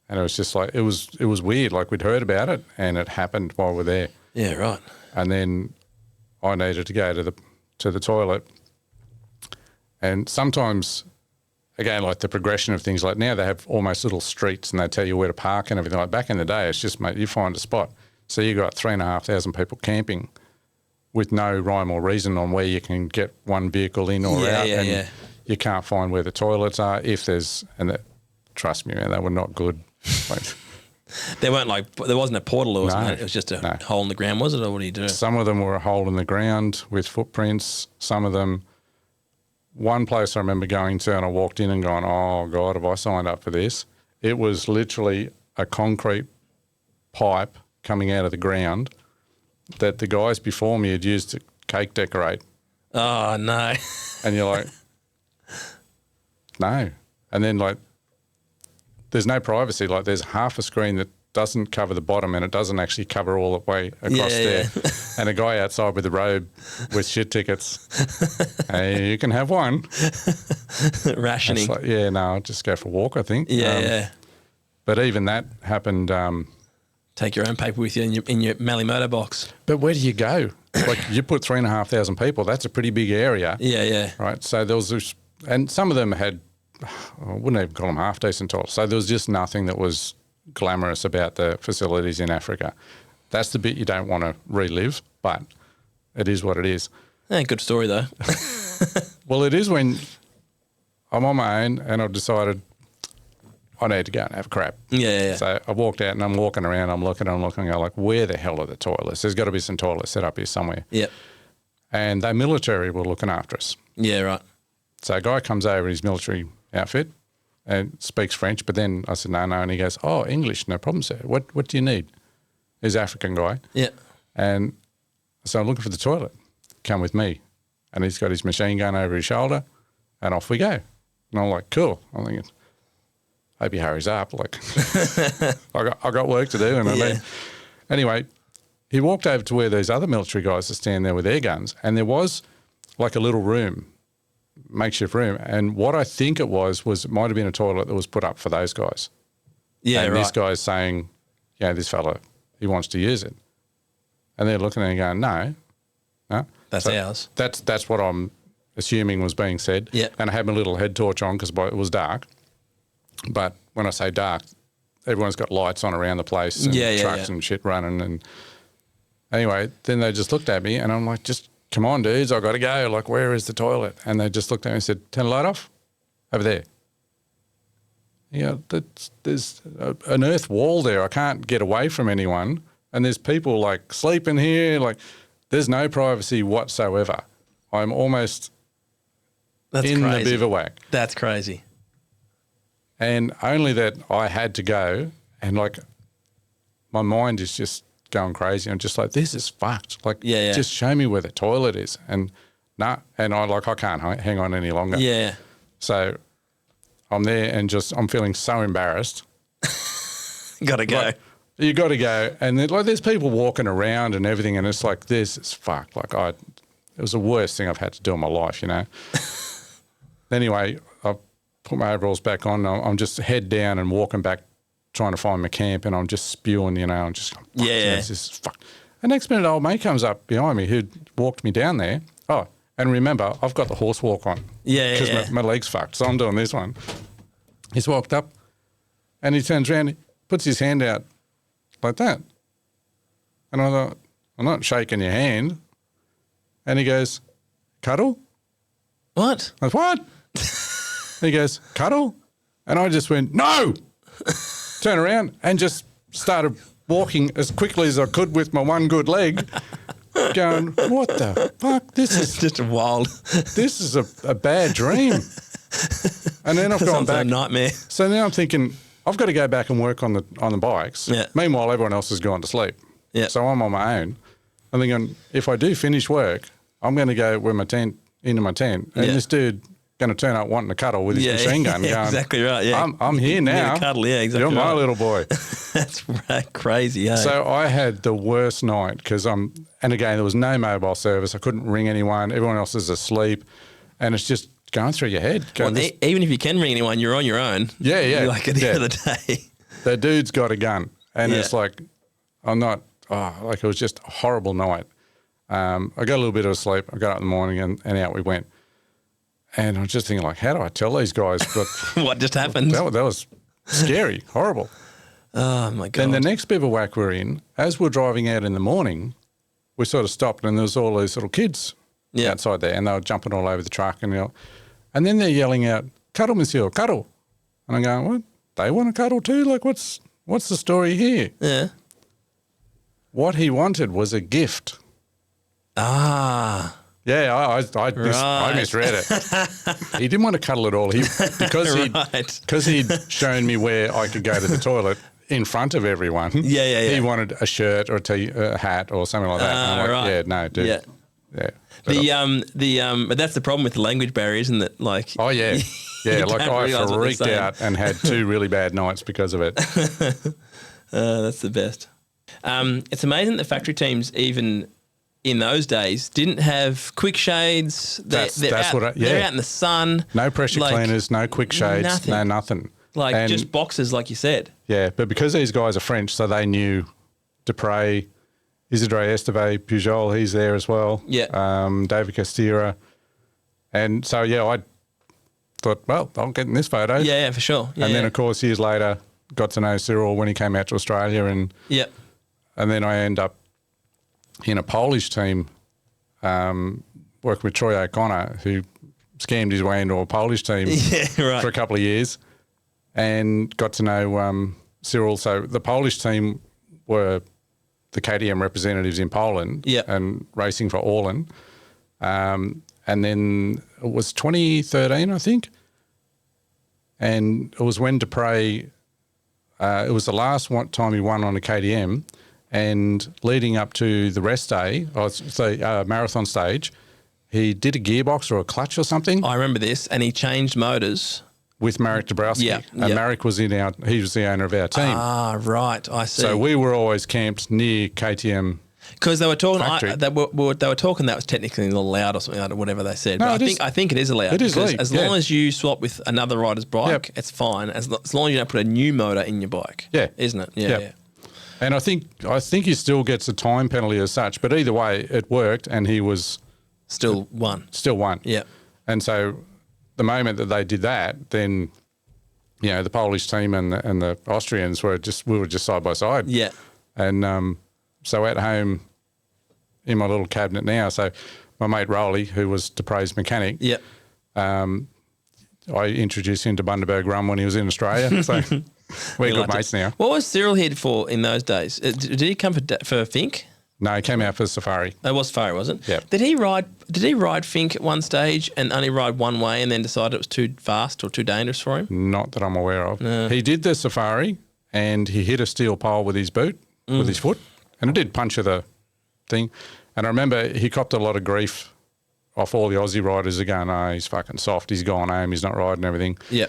And it was just like, it was weird. Like we'd heard about it and it happened while we're there. Yeah, right. And then I needed to go to the toilet. And sometimes, again, like the progression of things, like now they have almost little streets and they tell you where to park and everything. Like back in the day, it's just, mate, you find a spot. So you got 3,500 people camping with no rhyme or reason on where you can get one vehicle in or out. And you can't find where the toilets are if there's, trust me, man, they were not good. Like, there wasn't a portal or something. It was just a hole in the ground, was it? Or what do you do? Some of them were a hole in the ground with footprints. Some of them, one place I remember going to and I walked in and going, oh God, have I signed up for this? It was literally a concrete pipe coming out of the ground that the guys before me had used to cake decorate. Oh, no. And you're like, no. And then like, there's no privacy. Like there's half a screen that doesn't cover the bottom and it doesn't actually cover all the way across there. And a guy outside with a robe with shit tickets. Hey, you can have one. Rationing. Like, I'll just go for a walk, I think. Yeah. But even that happened. Take your own paper with you in your Mally motor box. But where do you go? Like you put 3,500 people, that's a pretty big area. Yeah. Right. So there was this, and some of them had, I wouldn't even call them half decent toilets. So there was just nothing that was glamorous about the facilities in Africa. That's the bit you don't want to relive, but it is what it is. Good story though. Well, it is when I'm on my own and I've decided I need to go and have a crap. Yeah. So I walked out and I'm walking around, I'm looking, I'm like, where the hell are the toilets? There's got to be some toilets set up here somewhere. Yep. And they military were looking after us. Yeah, right. So a guy comes over in his military outfit and speaks French, but then I said, no, and he goes, oh, English, no problem, sir. What do you need? He's an African guy. Yeah. And so I'm looking for the toilet. Come with me. And he's got his machine gun over his shoulder and off we go. And I'm like, cool. I'm thinking, hope he hurries up. Like, I got work to do. And anyway, he walked over to where those other military guys are standing there with their guns, and there was like a little room, makeshift room. And what I think it was it might have been a toilet that was put up for those guys. Yeah, and right. this guy's saying, yeah, this fella, he wants to use it. And they're looking at it and going, no. That's ours. That's what I'm assuming was being said. Yeah. And I had my little head torch on because it was dark. But when I say dark, everyone's got lights on around the place and trucks and shit running. And anyway, then they just looked at me and I'm like, just come on, dudes, I got to go. Like, where is the toilet? And they just looked at me and said, turn the light off. Over there. There's an earth wall there. I can't get away from anyone. And there's people like sleeping here. Like, there's no privacy whatsoever. I'm almost in the bivouac. That's crazy. And only that I had to go, and like my mind is just going crazy. I'm just like, this is fucked. Like, just show me where the toilet is. And and I can't hang on any longer. Yeah. So I'm there and I'm feeling so embarrassed. Got to go. Like, you got to go. And then, there's people walking around and everything, and it's like, this is fucked. Like, it was the worst thing I've had to do in my life, you know. Anyway, I put my overalls back on. I'm just head down and walking back, trying to find my camp, and I'm just spewing, you know, and just going, this is fucked. And next minute, old mate comes up behind me who'd walked me down there. Oh, and remember, I've got the horse walk on. Because my leg's fucked, so I'm doing this one. He's walked up, and he turns around, he puts his hand out like that. And I thought, I'm not shaking your hand. And he goes, cuddle? What? I was, what? He goes, cuddle? And I just went, no! Turn around and just started walking as quickly as I could with my one good leg, going, what the fuck? This is just wild. This is a bad dream. And then I've gone back. A nightmare. So now I'm thinking, I've got to go back and work on the bikes. Yeah. Meanwhile, everyone else has gone to sleep. Yeah. So I'm on my own. I'm thinking, if I do finish work, I'm going to go into my tent, and this dude going to turn up wanting to cuddle with his machine gun. Going, exactly right. Yeah, I'm here now. Cuddle. Yeah, exactly. You're my right. little boy. That's crazy. Eh? So I had the worst night because and again, there was no mobile service. I couldn't ring anyone. Everyone else is asleep, and it's just going through your head. Even if you can ring anyone, you're on your own. Yeah. You're like at the end of the day. The dude's got a gun, and it's like, I'm not. Like it was just a horrible night. I got a little bit of sleep. I got up in the morning and out we went. And I was just thinking, like, how do I tell these guys? But what just happened? That was scary, horrible. Oh, my God. Then the next bivouac we're in, as we're driving out in the morning, we sort of stopped and there was all these little kids outside there, and they were jumping all over the truck. And then they're yelling out, cuddle, monsieur, cuddle. And I'm going, what? They want to cuddle too? Like, what's the story here? Yeah. What he wanted was a gift. Ah. Yeah, I misread it. He didn't want to cuddle at all. Because he'd shown me where I could go to the toilet in front of everyone. Yeah. He wanted a shirt or a hat or something like that. And I'm like, yeah, no, dude. Yeah. But that's the problem with the language barrier, isn't it? Like, oh yeah, like I freaked out and had 2 really bad nights because of it. That's the best. It's amazing that factory teams even in those days didn't have quick shades. They're out in the sun. No pressure cleaners, no quick shades, nothing. Like just boxes, like you said. Yeah, but because these guys are French, so they knew Dupre, Isidore Esteve, Pujol, he's there as well. Yeah. David Castira. And so, I thought, well, I'll get in this photo. Yeah, for sure. Yeah, and then, of course, years later, got to know Cyril when he came out to Australia. And then I end up in a Polish team working with Troy O'Connor, who scammed his way into a Polish team for a couple of years. and got to know Cyril. So the Polish team were the KTM representatives in Poland and racing for Orlen. And then it was 2013, I think. And it was when Dupre, it was the last time he won on a KTM, and leading up to the rest day, marathon stage, he did a gearbox or a clutch or something. I remember this, and he changed motors. With Marek Dabrowski. And Marek was he was the owner of our team. Ah, right, I see. So we were always camped near KTM. Because they were talking, they were talking that was technically not allowed or something like that, whatever they said. No, but I think it is allowed. It is legal. As long as you swap with another rider's bike, it's fine. As long as you don't put a new motor in your bike. Yeah. Isn't it? Yeah. And I think he still gets a time penalty as such, but either way, it worked, and he was still won. Yeah. And so the moment that they did that, then the Polish team and the Austrians we were just side by side. Yeah. And so at home in my little cabinet now, so my mate Rowley, who was Dupre's mechanic, I introduced him to Bundaberg Rum when he was in Australia. So we're good mates now. What was Cyril here for in those days? Did he come for Fink? No, he came out for Safari. It was Safari, wasn't it? Yeah. Did he ride Fink at one stage and only ride one way and then decided it was too fast or too dangerous for him? Not that I'm aware of. No. He did the Safari and he hit a steel pole with his boot, with his foot, and it did puncture the thing. And I remember he copped a lot of grief off all the Aussie riders are going, oh, he's fucking soft, he's gone home, he's not riding everything. Yeah.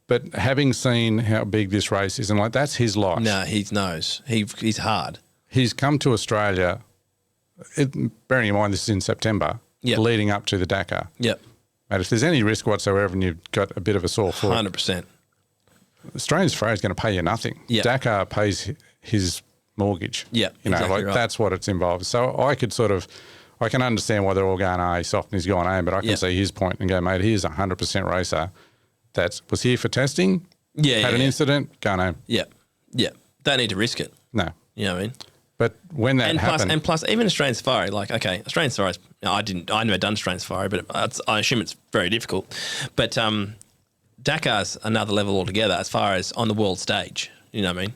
But having seen how big this race is, and that's his life. No, he knows. He's hard. He's come to Australia, bearing in mind this is in September, leading up to the Dakar. Yep. And if there's any risk whatsoever and you've got a bit of a sore foot, 100%. Australian Safari is going to pay you nothing. Yep. Dakar pays his mortgage. Yeah, exactly right. That's what it's involved. So I can understand why they're all going, oh, he's soft and he's gone home, but I can see his point and go, mate, here's a 100% racer that was here for testing, had an incident, gone home. Yeah, yeah. Don't need to risk it. No. You know what I mean? But when that happened... And plus, even Australian Safari, Australian Safari, I've never done Australian Safari, but I assume it's very difficult. But Dakar's another level altogether as far as on the world stage. You know what I mean?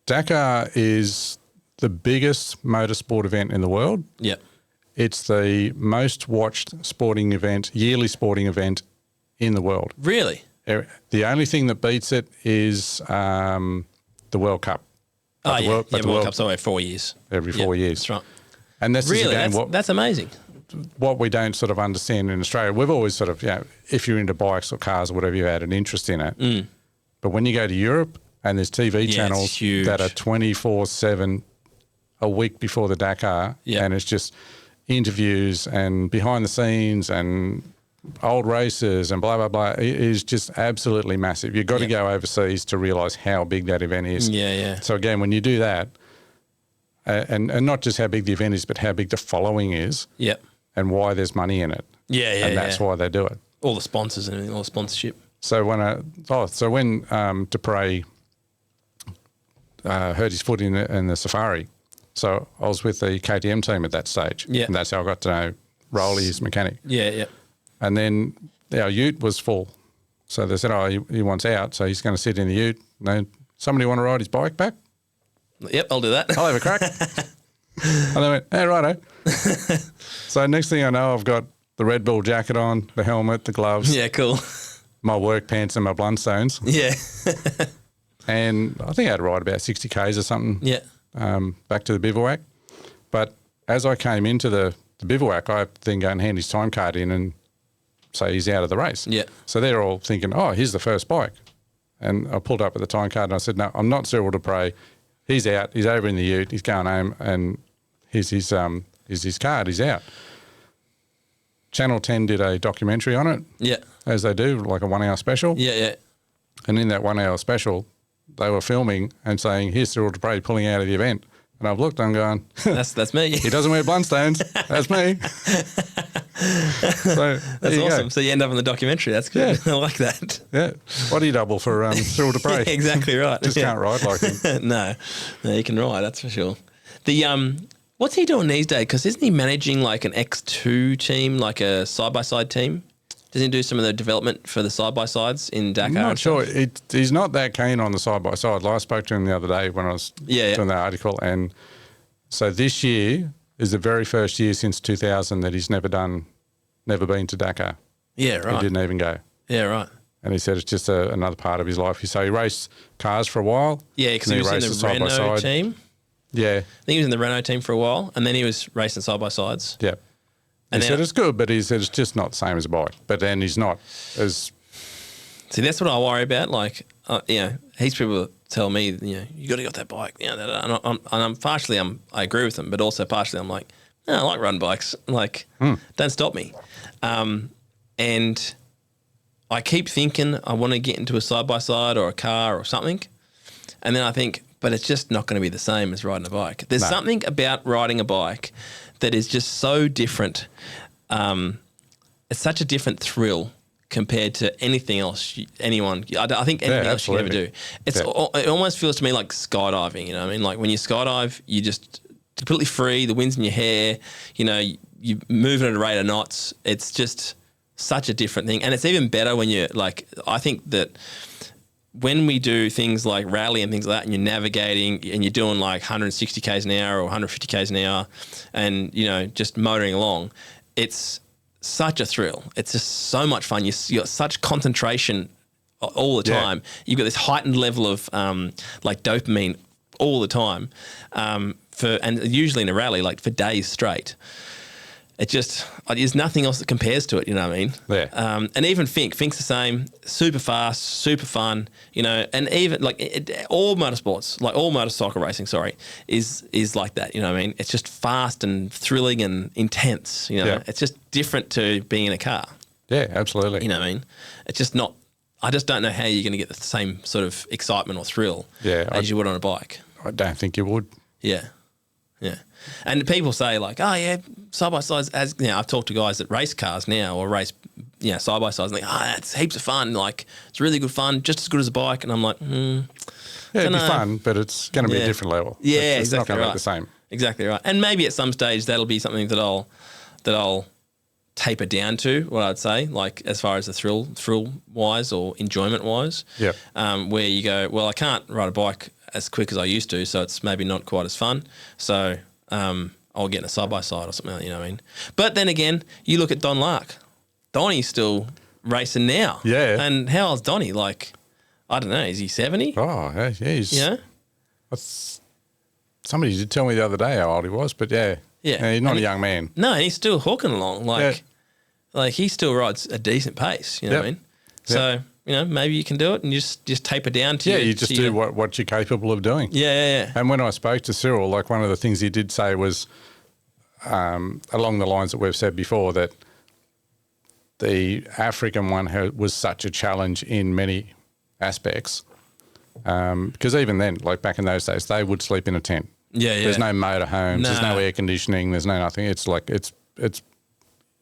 Dakar is the biggest motorsport event in the world. Yeah. It's the most watched yearly sporting event in the world. Really? The only thing that beats it is the World Cup. World Cup's every 4 years. Every 4 years. That's right. And that's really, that's amazing. What we don't sort of understand in Australia, we've always sort of, if you're into bikes or cars or whatever, you had an interest in it. Mm. But when you go to Europe and there's TV channels that are 24/7 a week before the Dakar, and it's just interviews and behind the scenes and old races and blah, blah, blah. It is just absolutely massive. You've got to go overseas to realise how big that event is. Yeah, yeah. So again, when you do that, and not just how big the event is, but how big the following is, and why there's money in it. Yeah. And that's why they do it. All the sponsors and everything, all the sponsorship. So when Dupre hurt his foot in the Safari, so I was with the KTM team at that stage. Yeah. And that's how I got to know Rowley, his mechanic. Yeah, yeah. And then our ute was full. So they said, he wants out, so he's going to sit in the ute. And then, somebody want to ride his bike back? Yep, I'll do that. I'll have a crack. And they went, hey, righto. So next thing I know, I've got the Red Bull jacket on, the helmet, the gloves. Yeah, cool. My work pants and my Blundstones. Yeah. And I think I had to ride about 60 Ks or something. Yeah. Back to the bivouac. But as I came into the bivouac, I then go and hand his time card in and say he's out of the race. Yeah. So they're all thinking, oh, here's the first bike. And I pulled up at the time card and I said, no, I'm not Cyril Dupre. He's out. He's over in the ute. He's going home and here's his card. He's out. Channel 10 did a documentary on it. Yeah. As they do, like a 1 hour special. Yeah, yeah. And in that 1 hour special, they were filming and saying, here's Cyril Dupre pulling out of the event. And I've looked, I'm going, that's me. He doesn't wear Blundstones. That's me. So that's awesome. Go. So you end up in the documentary. That's good. Yeah. I like that. Yeah. Body double for Cyril Dupre. Exactly right. Just can't ride like him. No, you can ride, that's for sure. The what's he doing these days? Because isn't he managing like an X2 team, like a side-by-side team? Doesn't he do some of the development for the side-by-sides in Dakar? I'm not sure. He's not that keen on the side-by-side. I spoke to him the other day when I was doing that article. And so this year is the very first year since 2000 that he's never been to Dakar. Yeah, right. He didn't even go. Yeah, right. And he said it's just another part of his life. So he raced cars for a while. Yeah, because he was in the Renault team. Yeah. I think he was in the Renault team for a while, and then he was racing side-by-sides. Yeah. He said it's good, but he said it's just not the same as a bike. But then he's not as... See, that's what I worry about. Like, heaps of people tell me, you got to get that bike. And I agree with them, but also partially I'm like, no, I like riding bikes. Like, don't stop me. And I keep thinking I want to get into a side-by-side or a car or something. And then I think, but it's just not going to be the same as riding a bike. There's something about riding a bike that is just so different. It's such a different thrill compared to anything else I think anything else you can ever do. It almost feels to me like skydiving, you know what I mean? Like when you skydive, you just completely free, the wind's in your hair, you're moving at a rate of knots. It's just such a different thing. And it's even better when you're like, I think that when we do things like rally and things like that and you're navigating and you're doing like 160 k's an hour or 150 k's an hour and, just motoring along, it's such a thrill. It's just so much fun. You got such concentration all the time. You've got this heightened level of like dopamine all the time and usually in a rally, like for days straight. There's nothing else that compares to it, you know what I mean? Yeah. And even Fink's the same, super fast, super fun, and even like all motorsports, like all motorcycle racing, is like that, you know what I mean? It's just fast and thrilling and intense, It's just different to being in a car. Yeah, absolutely. You know what I mean? It's just not, I just don't know how you're going to get the same sort of excitement or thrill as you would on a bike. I don't think you would. Yeah. Yeah. And people say like, oh yeah, side-by-sides, I've talked to guys that race cars now or race, side-by-sides and it's heaps of fun. Like it's really good fun, just as good as a bike. And I'm like, yeah, it'd be fun, but it's going to be a different level. Yeah, it's exactly not going right. to be the same. Exactly right. And maybe at some stage that'll be something that I'll taper down to, what I'd say, like as far as the thrill-wise or enjoyment-wise. Yeah. Where you go, well, I can't ride a bike as quick as I used to, so it's maybe not quite as fun. So I'll get in a side-by-side or something like that, you know what I mean? But then again, you look at Don Lark. Donnie's still racing now. Yeah. And how old's Donnie? Like, I don't know, is he 70? Oh, yeah, he's... Yeah? Somebody did tell me the other day how old he was, but yeah. Yeah. He's not a young man. No, he's still hawking along. Like he still rides a decent pace, you know what I mean? So, maybe you can do it and you just taper down to you just do what you're capable of doing. Yeah. And when I spoke to Cyril, like one of the things he did say was along the lines that we've said before, that the African one was such a challenge in many aspects. Because even then, like back in those days, they would sleep in a tent. Yeah. There's no motorhomes, there's no air conditioning, there's no nothing. It's like it's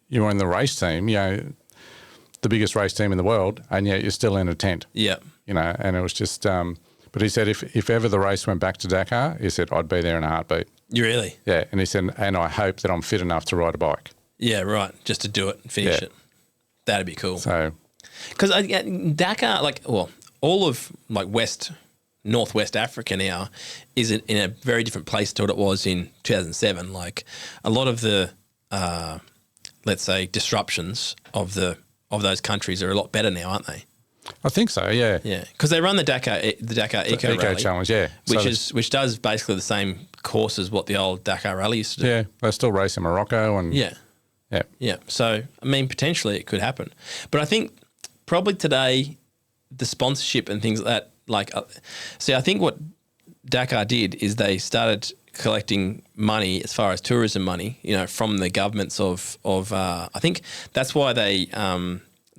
you're in the race team, the biggest race team in the world, and yet you're still in a tent. Yeah. And it was just but he said if ever the race went back to Dakar, he said I'd be there in a heartbeat. You really? Yeah. And he said, and I hope that I'm fit enough to ride a bike. Yeah, right. Just to do it and finish it. That'd be cool. So because Dakar, all of Northwest Africa now is in a very different place to what it was in 2007. Like a lot of the, let's say, disruptions of those countries are a lot better now, aren't they? I think so. Yeah. Yeah, because they run the Dakar Eco Rally Challenge. Yeah, which does basically the same course as what the old Dakar Rally used to do. Yeah, they still race in Morocco and yeah. So I mean, potentially it could happen, but I think probably today the sponsorship and things like that. I think what Dakar did is they started collecting money as far as tourism money, from the governments of I think that's why they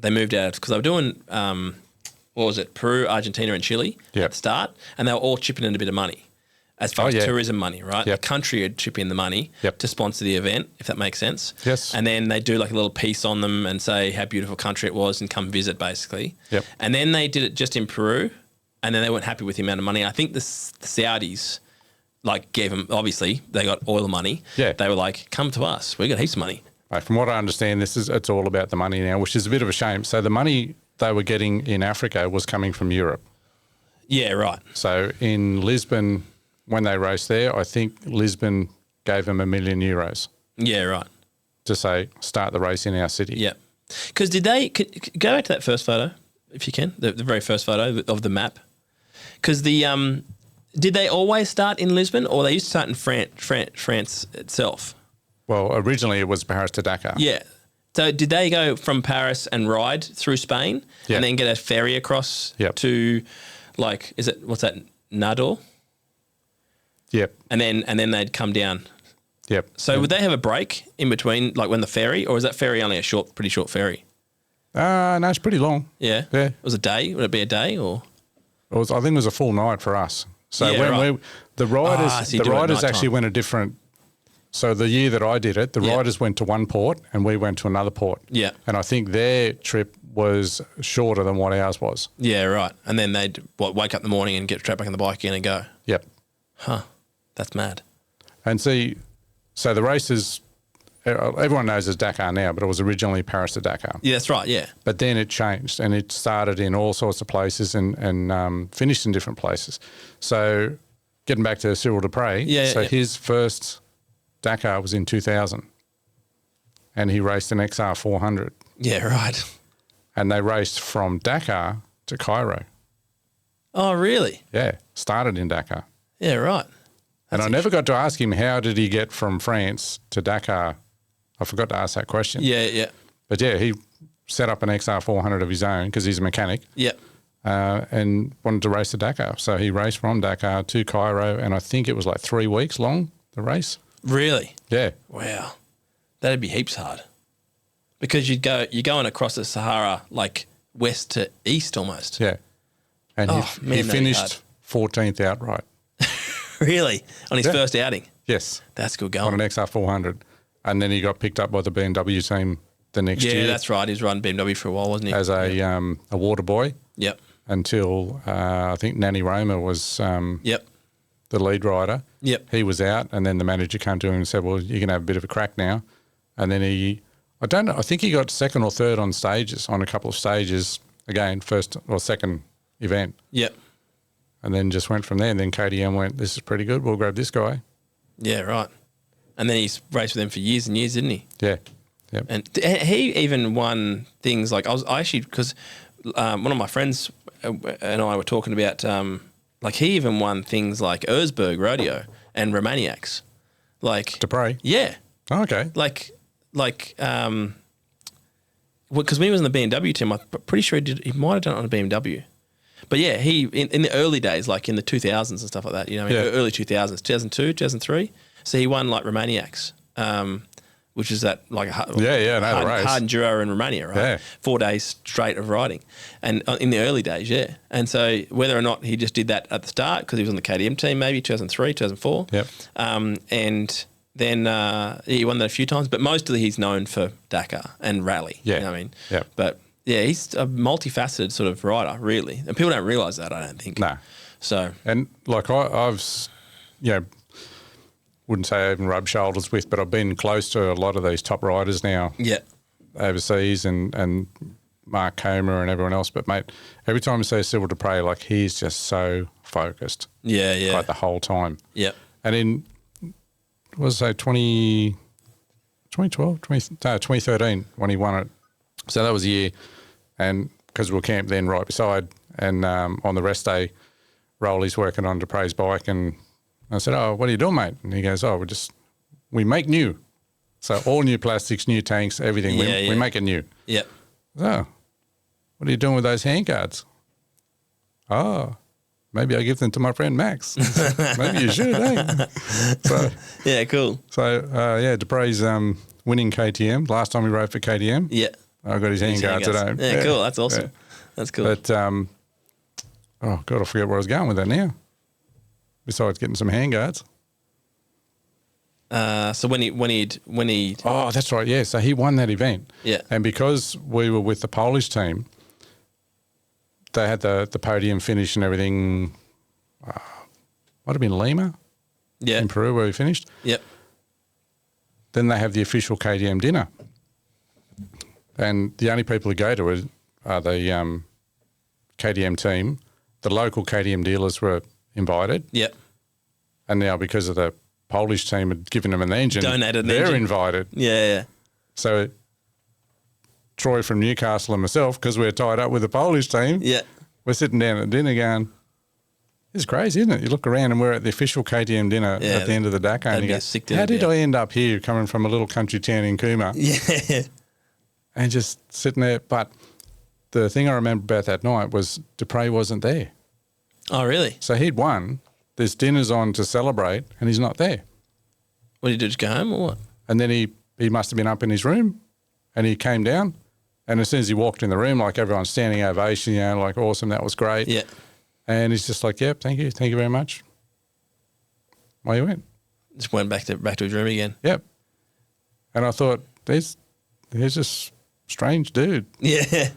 moved out, because they were doing Peru, Argentina, and Chile at the start, and they were all chipping in a bit of money as far as tourism money, right? Yep. The country would chip in the money to sponsor the event, if that makes sense. Yes. And then they do like a little piece on them and say how beautiful country it was and come visit, basically. Yep. And then they did it just in Peru, and then they weren't happy with the amount of money. I think the Saudis gave them, obviously they got oil money. Yeah. They were like, come to us, we got heaps of money. From what I understand, it's all about the money now, which is a bit of a shame. So the money they were getting in Africa was coming from Europe. Yeah, right. So in Lisbon, when they raced there, I think Lisbon gave them €1 million. Yeah, right. To say, start the race in our city. Yeah. Because go back to that first photo, if you can, the very first photo of the map. Because did they always start in Lisbon, or they used to start in France itself? Well, originally it was Paris to Dakar. Yeah. So did they go from Paris and ride through Spain Yep. and then get a ferry across to, like, what's that, Nador? Yep. And then they'd come down. Yep. So would they have a break in between, like when the ferry, or is that ferry only a pretty short ferry? No, it's pretty long. Yeah. Yeah. It was a day. Would it be a day or? I think it was a full night for us. So Yeah, right. the riders, so you do it at night actually time. went a different. So the year that I did it, the Yeah. riders went to one port and we went to another port. Yeah. And I think their trip was shorter than what ours was. Yeah, right. And then they'd wake up in the morning and get straight back on the bike again and go. Yep. Huh. That's mad. And see, so the races, everyone knows it's Dakar now, but it was originally Paris to Dakar. Yeah, that's right. Yeah. But then it changed and it started in all sorts of places and finished in different places. So getting back to Cyril Dupre, his first Dakar was in 2000 and he raced an XR 400. Yeah, right. And they raced from Dakar to Cairo. Oh, really? Yeah, started in Dakar. Yeah, right. And I never got to ask him, how did he get from France to Dakar? I forgot to ask that question. Yeah, yeah. But yeah, he set up an XR 400 of his own because he's a mechanic. Yeah. And wanted to race to Dakar. So he raced from Dakar to Cairo, and I think it was like 3 weeks long, the race. Really? Yeah. Wow. That'd be heaps hard. Because you're going across the Sahara, like west to east almost. Yeah. And he that'd be finished 14th outright. Really? On his first outing? Yes. That's good On going. an XR 400. And then he got picked up by the BMW team the next year. Yeah, that's right. He was riding BMW for a while, wasn't he? As a water boy. Yep. Until I think Nanny Roma was Yep. the lead rider. Yep. He was out, and then the manager came to him and said, well, you can have a bit of a crack now. And then I don't know, I think he got second or third on a couple of stages, again, first or second event. Yep. And then just went from there. And then KTM went, this is pretty good, we'll grab this guy. Yeah, right. And then he's raced with them for years and years, didn't he? Yeah. Yep. And he even won things like, because one of my friends and I were talking about, like he even won things like Erzberg Rodeo and Romaniacs. Like Dupre? Yeah. Oh, okay. Because when he was in the BMW team, I'm pretty sure he might have done it on a BMW. But yeah, he in the early days, like in the 2000s and stuff like that, early 2000s, 2002, 2003. So he won like Romaniacs, which is that like a hard enduro in Romania, right? Yeah. 4 days straight of riding, and in the early days, yeah. And so whether or not he just did that at the start because he was on the KTM team, maybe 2003, 2004. Yep. And then he won that a few times, but mostly he's known for Dakar and rally. Yeah. You know what I mean? Yep. But yeah, he's a multifaceted sort of rider, really. And people don't realise that, I don't think. No. So. And like I've, wouldn't say I even rubbed shoulders with, but I've been close to a lot of these top riders now. Yeah. Overseas and Mark Comer and everyone else. But mate, every time I see Cyril Dupre, like he's just so focused. Yeah, yeah. Like the whole time. Yeah. And in, what was it, 2013 when he won it. So that was a year, and because we were camped then right beside, and on the rest day, Rolly's working on Dupre's bike, and I said, oh, what are you doing, mate? And he goes, oh, we make new. So all new plastics, new tanks, everything, we make it new. Yep. So what are you doing with those handguards? Oh, maybe I give them to my friend Max. Maybe you should, eh? So, yeah, cool. So, Dupre's winning KTM. Last time he rode for KTM. Yeah. I got his handguards at home. Yeah, cool. That's awesome. Yeah. That's cool. But, oh, God, I forget where I was going with that now. Besides getting some handguards. So when he. Oh, that's right, yeah. So he won that event. Yeah. And because we were with the Polish team, they had the podium finish and everything. Might have been Lima. Yeah. In Peru where we finished. Yep. Then they have the official KTM dinner. And the only people who go to it are the KTM team. The local KTM dealers were invited. Yep. And now because of the Polish team had given them an engine, Donated an they're engine. invited. Yeah. So Troy from Newcastle and myself, because we're tied up with the Polish team, we're sitting down at dinner going, it's crazy, isn't it? You look around and we're at the official KTM dinner at the end of the Dakar and you go, how did I end up here coming from a little country town in Cooma? Yeah. And just sitting there. But the thing I remember about that night was Dupre wasn't there. Oh, really? So he'd won. There's dinners on to celebrate and he's not there. What did he do, just go home or what? And then he must have been up in his room and he came down. And as soon as he walked in the room, like everyone's standing ovation, like awesome, that was great. Yeah. And he's just like, yep, thank you very much. Away you went. Just went back to his room again. Yep. And I thought, he's just strange dude. Yeah.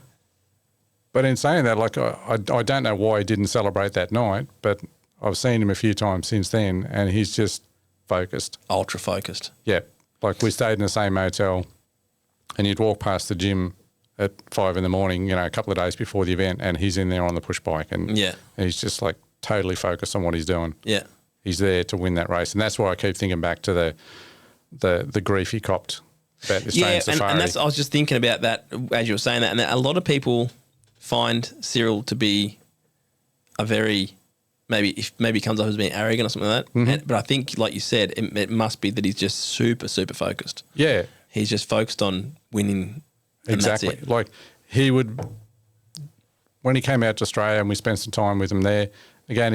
But in saying that, like I don't know why he didn't celebrate that night, but I've seen him a few times since then, and he's just focused. Ultra focused. Yeah. Like we stayed in the same hotel, and you'd walk past the gym at 5 a.m, a couple of days before the event, and he's in there on the push bike, and he's just like totally focused on what he's doing. Yeah. He's there to win that race, and that's why I keep thinking back to the grief he copped about the Australian Safari. And that's, I was just thinking about that as you were saying that, and a lot of people find Cyril to be a very maybe comes off as being arrogant or something like that. Mm-hmm. But I think, like you said, it must be that he's just super focused. Yeah, he's just focused on winning. Exactly. And that's it. Like he would, when he came out to Australia and we spent some time with him there. Again,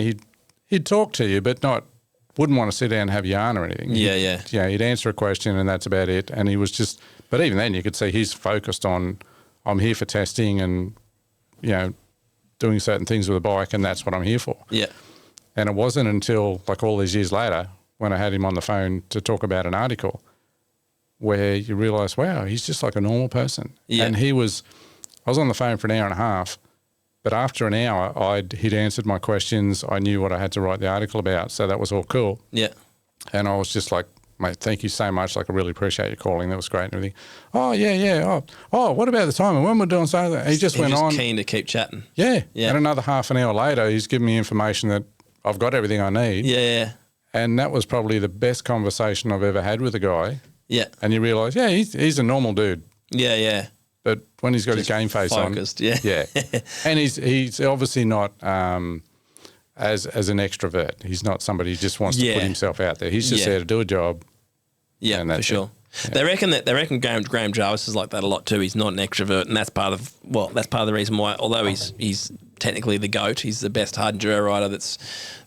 he'd talk to you, but wouldn't want to sit down and have yarn or anything. He'd answer a question and that's about it. And he was just, but even then you could see he's focused on, I'm here for testing and, doing certain things with the bike, and that's what I'm here for. Yeah. And it wasn't until like all these years later when I had him on the phone to talk about an article where you realise, wow, he's just like a normal person. Yeah. And I was on the phone for an hour and a half, but after an hour he'd answered my questions. I knew what I had to write the article about, so that was all cool. Yeah. And I was just like, mate, thank you so much. Like, I really appreciate you calling. That was great and everything. Oh, yeah. Oh, what about the time and when we're doing something? He just went on. Keen to keep chatting. Yeah. And another half an hour later, he's given me information that I've got everything I need. Yeah. And that was probably the best conversation I've ever had with a guy. Yeah. And you realise, he's a normal dude. Yeah. But when he's got his game face focused, on. Yeah. And he's obviously not as an extrovert. He's not somebody who just wants to put himself out there. He's just there to do a job. Yeah, for sure. Yeah. They reckon Graham Jarvis is like that a lot too. He's not an extrovert, and that's part of the reason why. Although he's technically the GOAT, he's the best hard enduro rider that's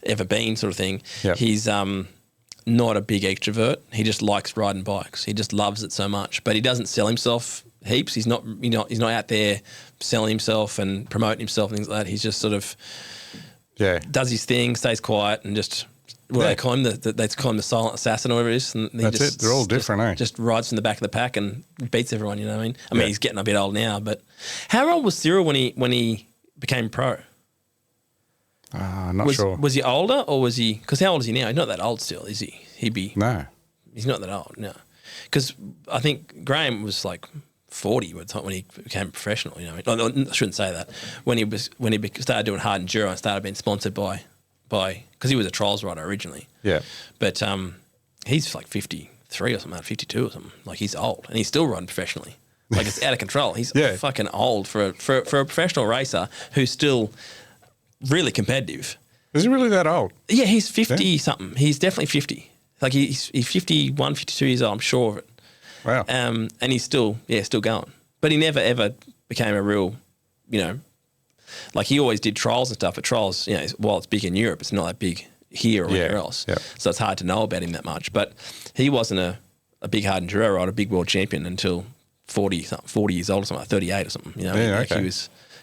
ever been, sort of thing. Yep. He's not a big extrovert. He just likes riding bikes. He just loves it so much. But he doesn't sell himself heaps. He's not he's not out there selling himself and promoting himself and things like that. He's just sort of does his thing, stays quiet, and just. They call him the silent assassin or whatever it is. And that's it. They're all different, Just rides from the back of the pack and beats everyone, you know what I mean? I mean, he's getting a bit old now, but how old was Cyril when he became pro? Not sure. Was he older or was he... Because how old is he now? He's not that old still, is he? No. He's not that old, no. Because I think Graham was like 40 by the time when he became professional, you know what I mean? I shouldn't say that. When he started doing hard enduro and started being sponsored by because he was a trials rider originally. Yeah. But he's like 53 or something, 52 or something. Like he's old and he's still riding professionally. Like it's out of control. He's fucking old for a professional racer who's still really competitive. Is he really that old? Yeah, he's 50 something. He's definitely 50. Like he's 51, 52 years old, I'm sure of it. Wow. And he's still going. But he never ever became a real, like he always did trials and stuff, but trials, while it's big in Europe, it's not that big here or anywhere else. Yeah. So it's hard to know about him that much. But he wasn't a big hard enduro rider, a big world champion until 40 years old or something, like 38 or something. Okay.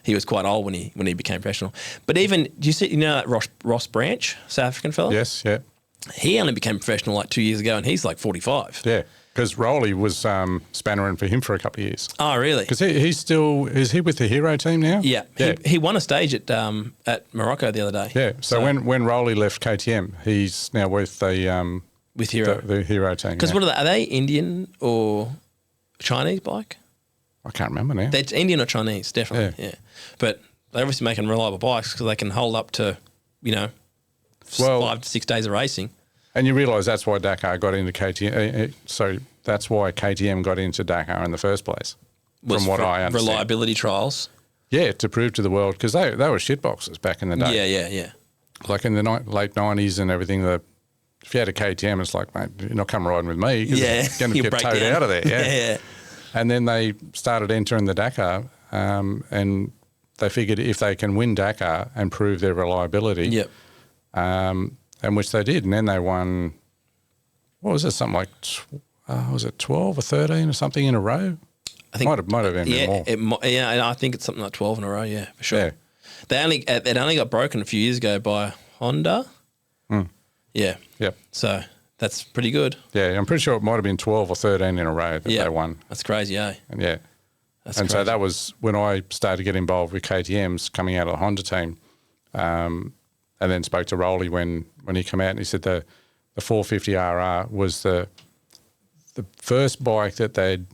He was quite old when he became professional. But even, do you see, that Ross Branch, South African fellow? Yes, yeah. He only became professional like 2 years ago and he's like 45. Yeah. Because Rowley was spannering for him for a couple of years. Oh, really? Because is he with the Hero team now? Yeah. He won a stage at Morocco the other day. Yeah. So when Rowley left KTM, he's now with the with Hero. The Hero team. Because what are they? Are they Indian or Chinese bike? I can't remember now. They're Indian or Chinese, definitely, yeah. But they're obviously making reliable bikes because they can hold up to, 5 to 6 days of racing. And you realise that's why Dakar got into KTM. So that's why KTM got into Dakar in the first place, from what I understand. Reliability trials. Yeah, to prove to the world, because they were shitboxes back in the day. Yeah. Like in the late 90s and everything, if you had a KTM, it's like, mate, you're not coming riding with me. Yeah. You're going to get towed out of there. Yeah. And then they started entering the Dakar and they figured if they can win Dakar and prove their reliability, and which they did. And then they won, what was it, something like, was it 12 or 13 or something in a row? I think might have been more. And I think it's something like 12 in a row, yeah, for sure. Yeah. It only got broken a few years ago by Honda. Yeah. Yep. So that's pretty good. Yeah, I'm pretty sure it might have been 12 or 13 in a row that they won. That's crazy, eh? And so that was when I started to get involved with KTMs coming out of the Honda team, and then spoke to Rowley when he came out and he said the 450RR was the first bike that the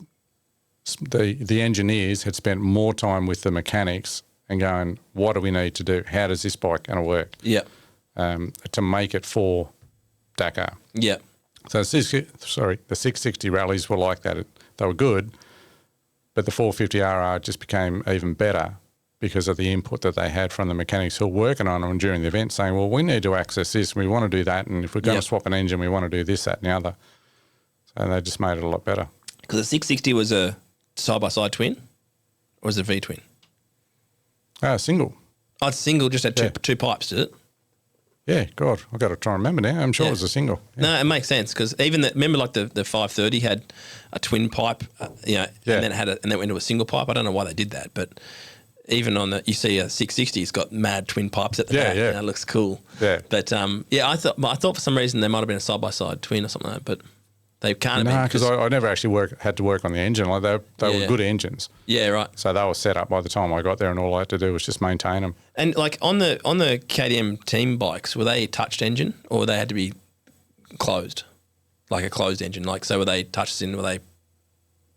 engineers had spent more time with the mechanics and going, what do we need to do? How does this bike going to work? Yeah. To make it for Dakar. Yeah. So the 660 rallies were like that. They were good, but the 450RR just became even better because of the input that they had from the mechanics who were working on them during the event, saying, well, we need to access this, we want to do that, and if we're going to swap an engine, we want to do this, that, and the other. So they just made it a lot better. Because the 660 was a side-by-side twin, or was it a V-twin? Single. Oh, it's single, just had two pipes, did it? Yeah, God, I've got to try and remember now. I'm sure it was a single. Yeah. No, it makes sense because even remember like the 530 had a twin pipe, and then and then went into a single pipe. I don't know why they did that, but even on you see a 660, it's got mad twin pipes at the back. Yeah, and it looks cool. Yeah, but I thought for some reason there might have been a side by side twin or something like that, but they can't have been. No, because I never actually had to work on the engine. Like they were good engines. Yeah, right. So they were set up by the time I got there, and all I had to do was just maintain them. And like on the KTM team bikes, were they touched engine or they had to be closed, like a closed engine? Like so, were they touched in? Were they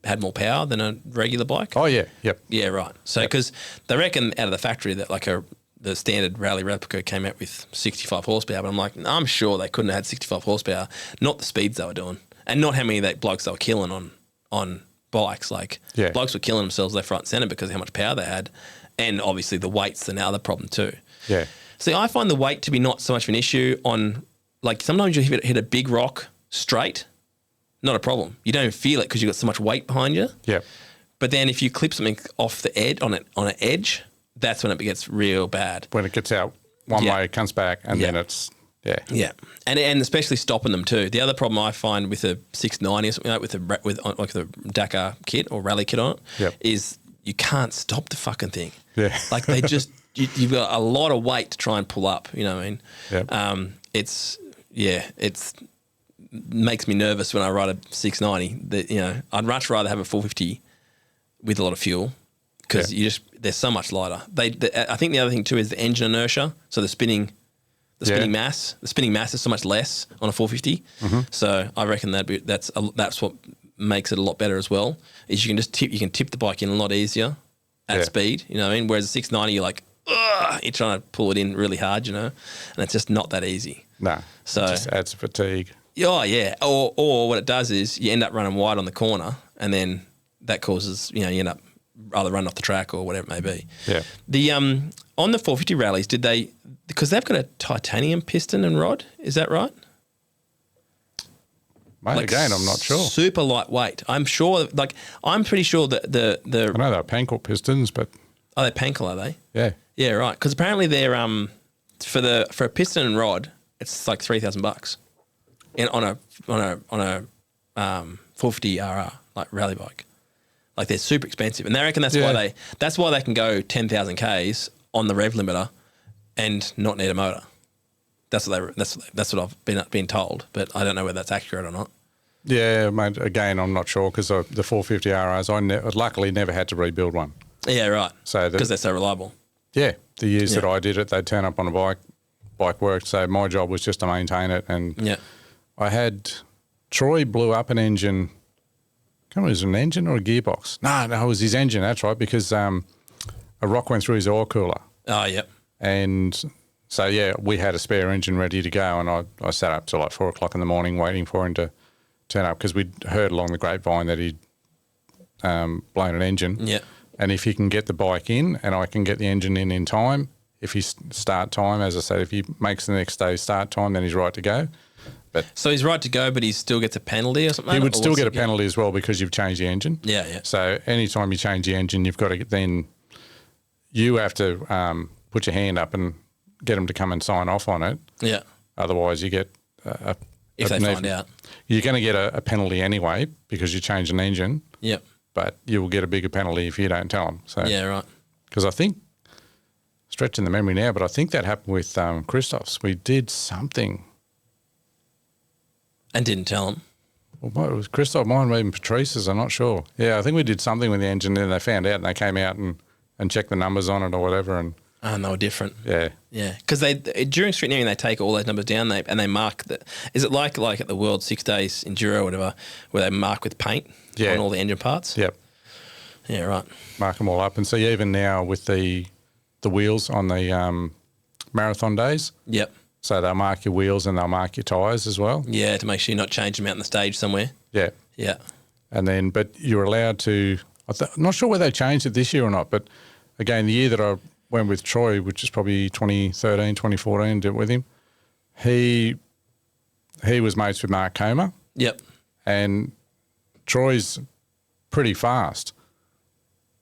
had more power than a regular bike? Oh yeah, yep. Yeah, right. So because they reckon out of the factory that like the standard rally replica came out with 65 horsepower, but I'm sure they couldn't have had 65 horsepower, not the speeds they were doing. And not how many blokes they were killing on bikes. Like blokes were killing themselves left, right and centre because of how much power they had. And obviously the weight's another problem too. Yeah. See, I find the weight to be not so much of an issue on, like sometimes you hit a big rock straight, not a problem. You don't even feel it because you've got so much weight behind you. Yeah. But then if you clip something off the edge, on an edge, that's when it gets real bad. When it gets out one way, it comes back and then it's... Yeah, and especially stopping them too. The other problem I find with a 690 or something like with the Dakar kit or rally kit on it is you can't stop the fucking thing. Yeah, like they just you've got a lot of weight to try and pull up. You know what I mean? Yeah. It's makes me nervous when I ride a 690. I'd much rather have a 450 with a lot of fuel because they're so much lighter. I think the other thing too is the engine inertia. So the spinning mass. The spinning mass is so much less on a 450. Mm-hmm. So I reckon that's what makes it a lot better as well. Is you can tip the bike in a lot easier at speed. You know what I mean? Whereas a 690, you're like, ugh, you're trying to pull it in really hard, and it's just not that easy. No. So it just adds fatigue. Oh yeah. Or what it does is you end up running wide on the corner, and then that causes you end up either running off the track or whatever it may be. Yeah. The on the 450 rallies, did they? Because they've got a titanium piston and rod, is that right? Mate, again, I'm not sure. Super lightweight. I'm pretty sure that the I know they're Pankel pistons, but are they Pankel? Are they? Yeah. Yeah, right. Because apparently they're for a piston and rod, it's like $3,000 on a 450 RR like rally bike. Like they're super expensive, and they reckon that's why they can go 10,000 Ks on the rev limiter and not need a motor. That's what I've been told, but I don't know whether that's accurate or not. Yeah, mate. Again, I'm not sure because the 450 RRs, I luckily never had to rebuild one. Yeah, right. So because they're so reliable. Yeah, the years that I did it, they'd turn up on a bike worked. So my job was just to maintain it, and I had Troy blew up an engine Come on, was it an engine or a gearbox? No, it was his engine. That's right, because a rock went through his oil cooler. Oh, yep. And so, yeah, we had a spare engine ready to go, and I sat up till like 4 o'clock in the morning waiting for him to turn up because we'd heard along the grapevine that he'd blown an engine. Yeah. And if he can get the bike in and I can get the engine in time, if he start time, as I said, if he makes the next day start time, then he's right to go. But so he's right to go, but he still gets a penalty or something? He would still get a penalty as well because you've changed the engine. Yeah, yeah. So anytime you change the engine, you've got to then you have to put your hand up and get them to come and sign off on it. Yeah. Otherwise, you get if they find out, you're going to get a penalty anyway because you changed an engine. Yep. But you will get a bigger penalty if you don't tell them. So yeah, right. Because I think, stretching the memory now, but I think that happened with Christoph's. We did something. And didn't tell them. Well, it was Christoph, mine, even Patrice's, I'm not sure. Yeah, I think we did something with the engine, and they found out, and they came out and checked the numbers on it or whatever. And they were different. Yeah. Yeah, because during street nearing, they take all those numbers down and they mark that. Is it like at the World 6 Days Enduro or whatever, where they mark with paint on all the engine parts? Yep. Yeah, right. Mark them all up. And so even now with the wheels on the marathon days. Yep. So they'll mark your wheels and they'll mark your tyres as well. Yeah, to make sure you're not changing them out on the stage somewhere. Yeah. Yeah. And then, but you're allowed to, I'm not sure whether they changed it this year or not, but again, the year that I went with Troy, which is probably 2013, 2014, did it with him, he was mates with Mark Comer. Yep. And Troy's pretty fast,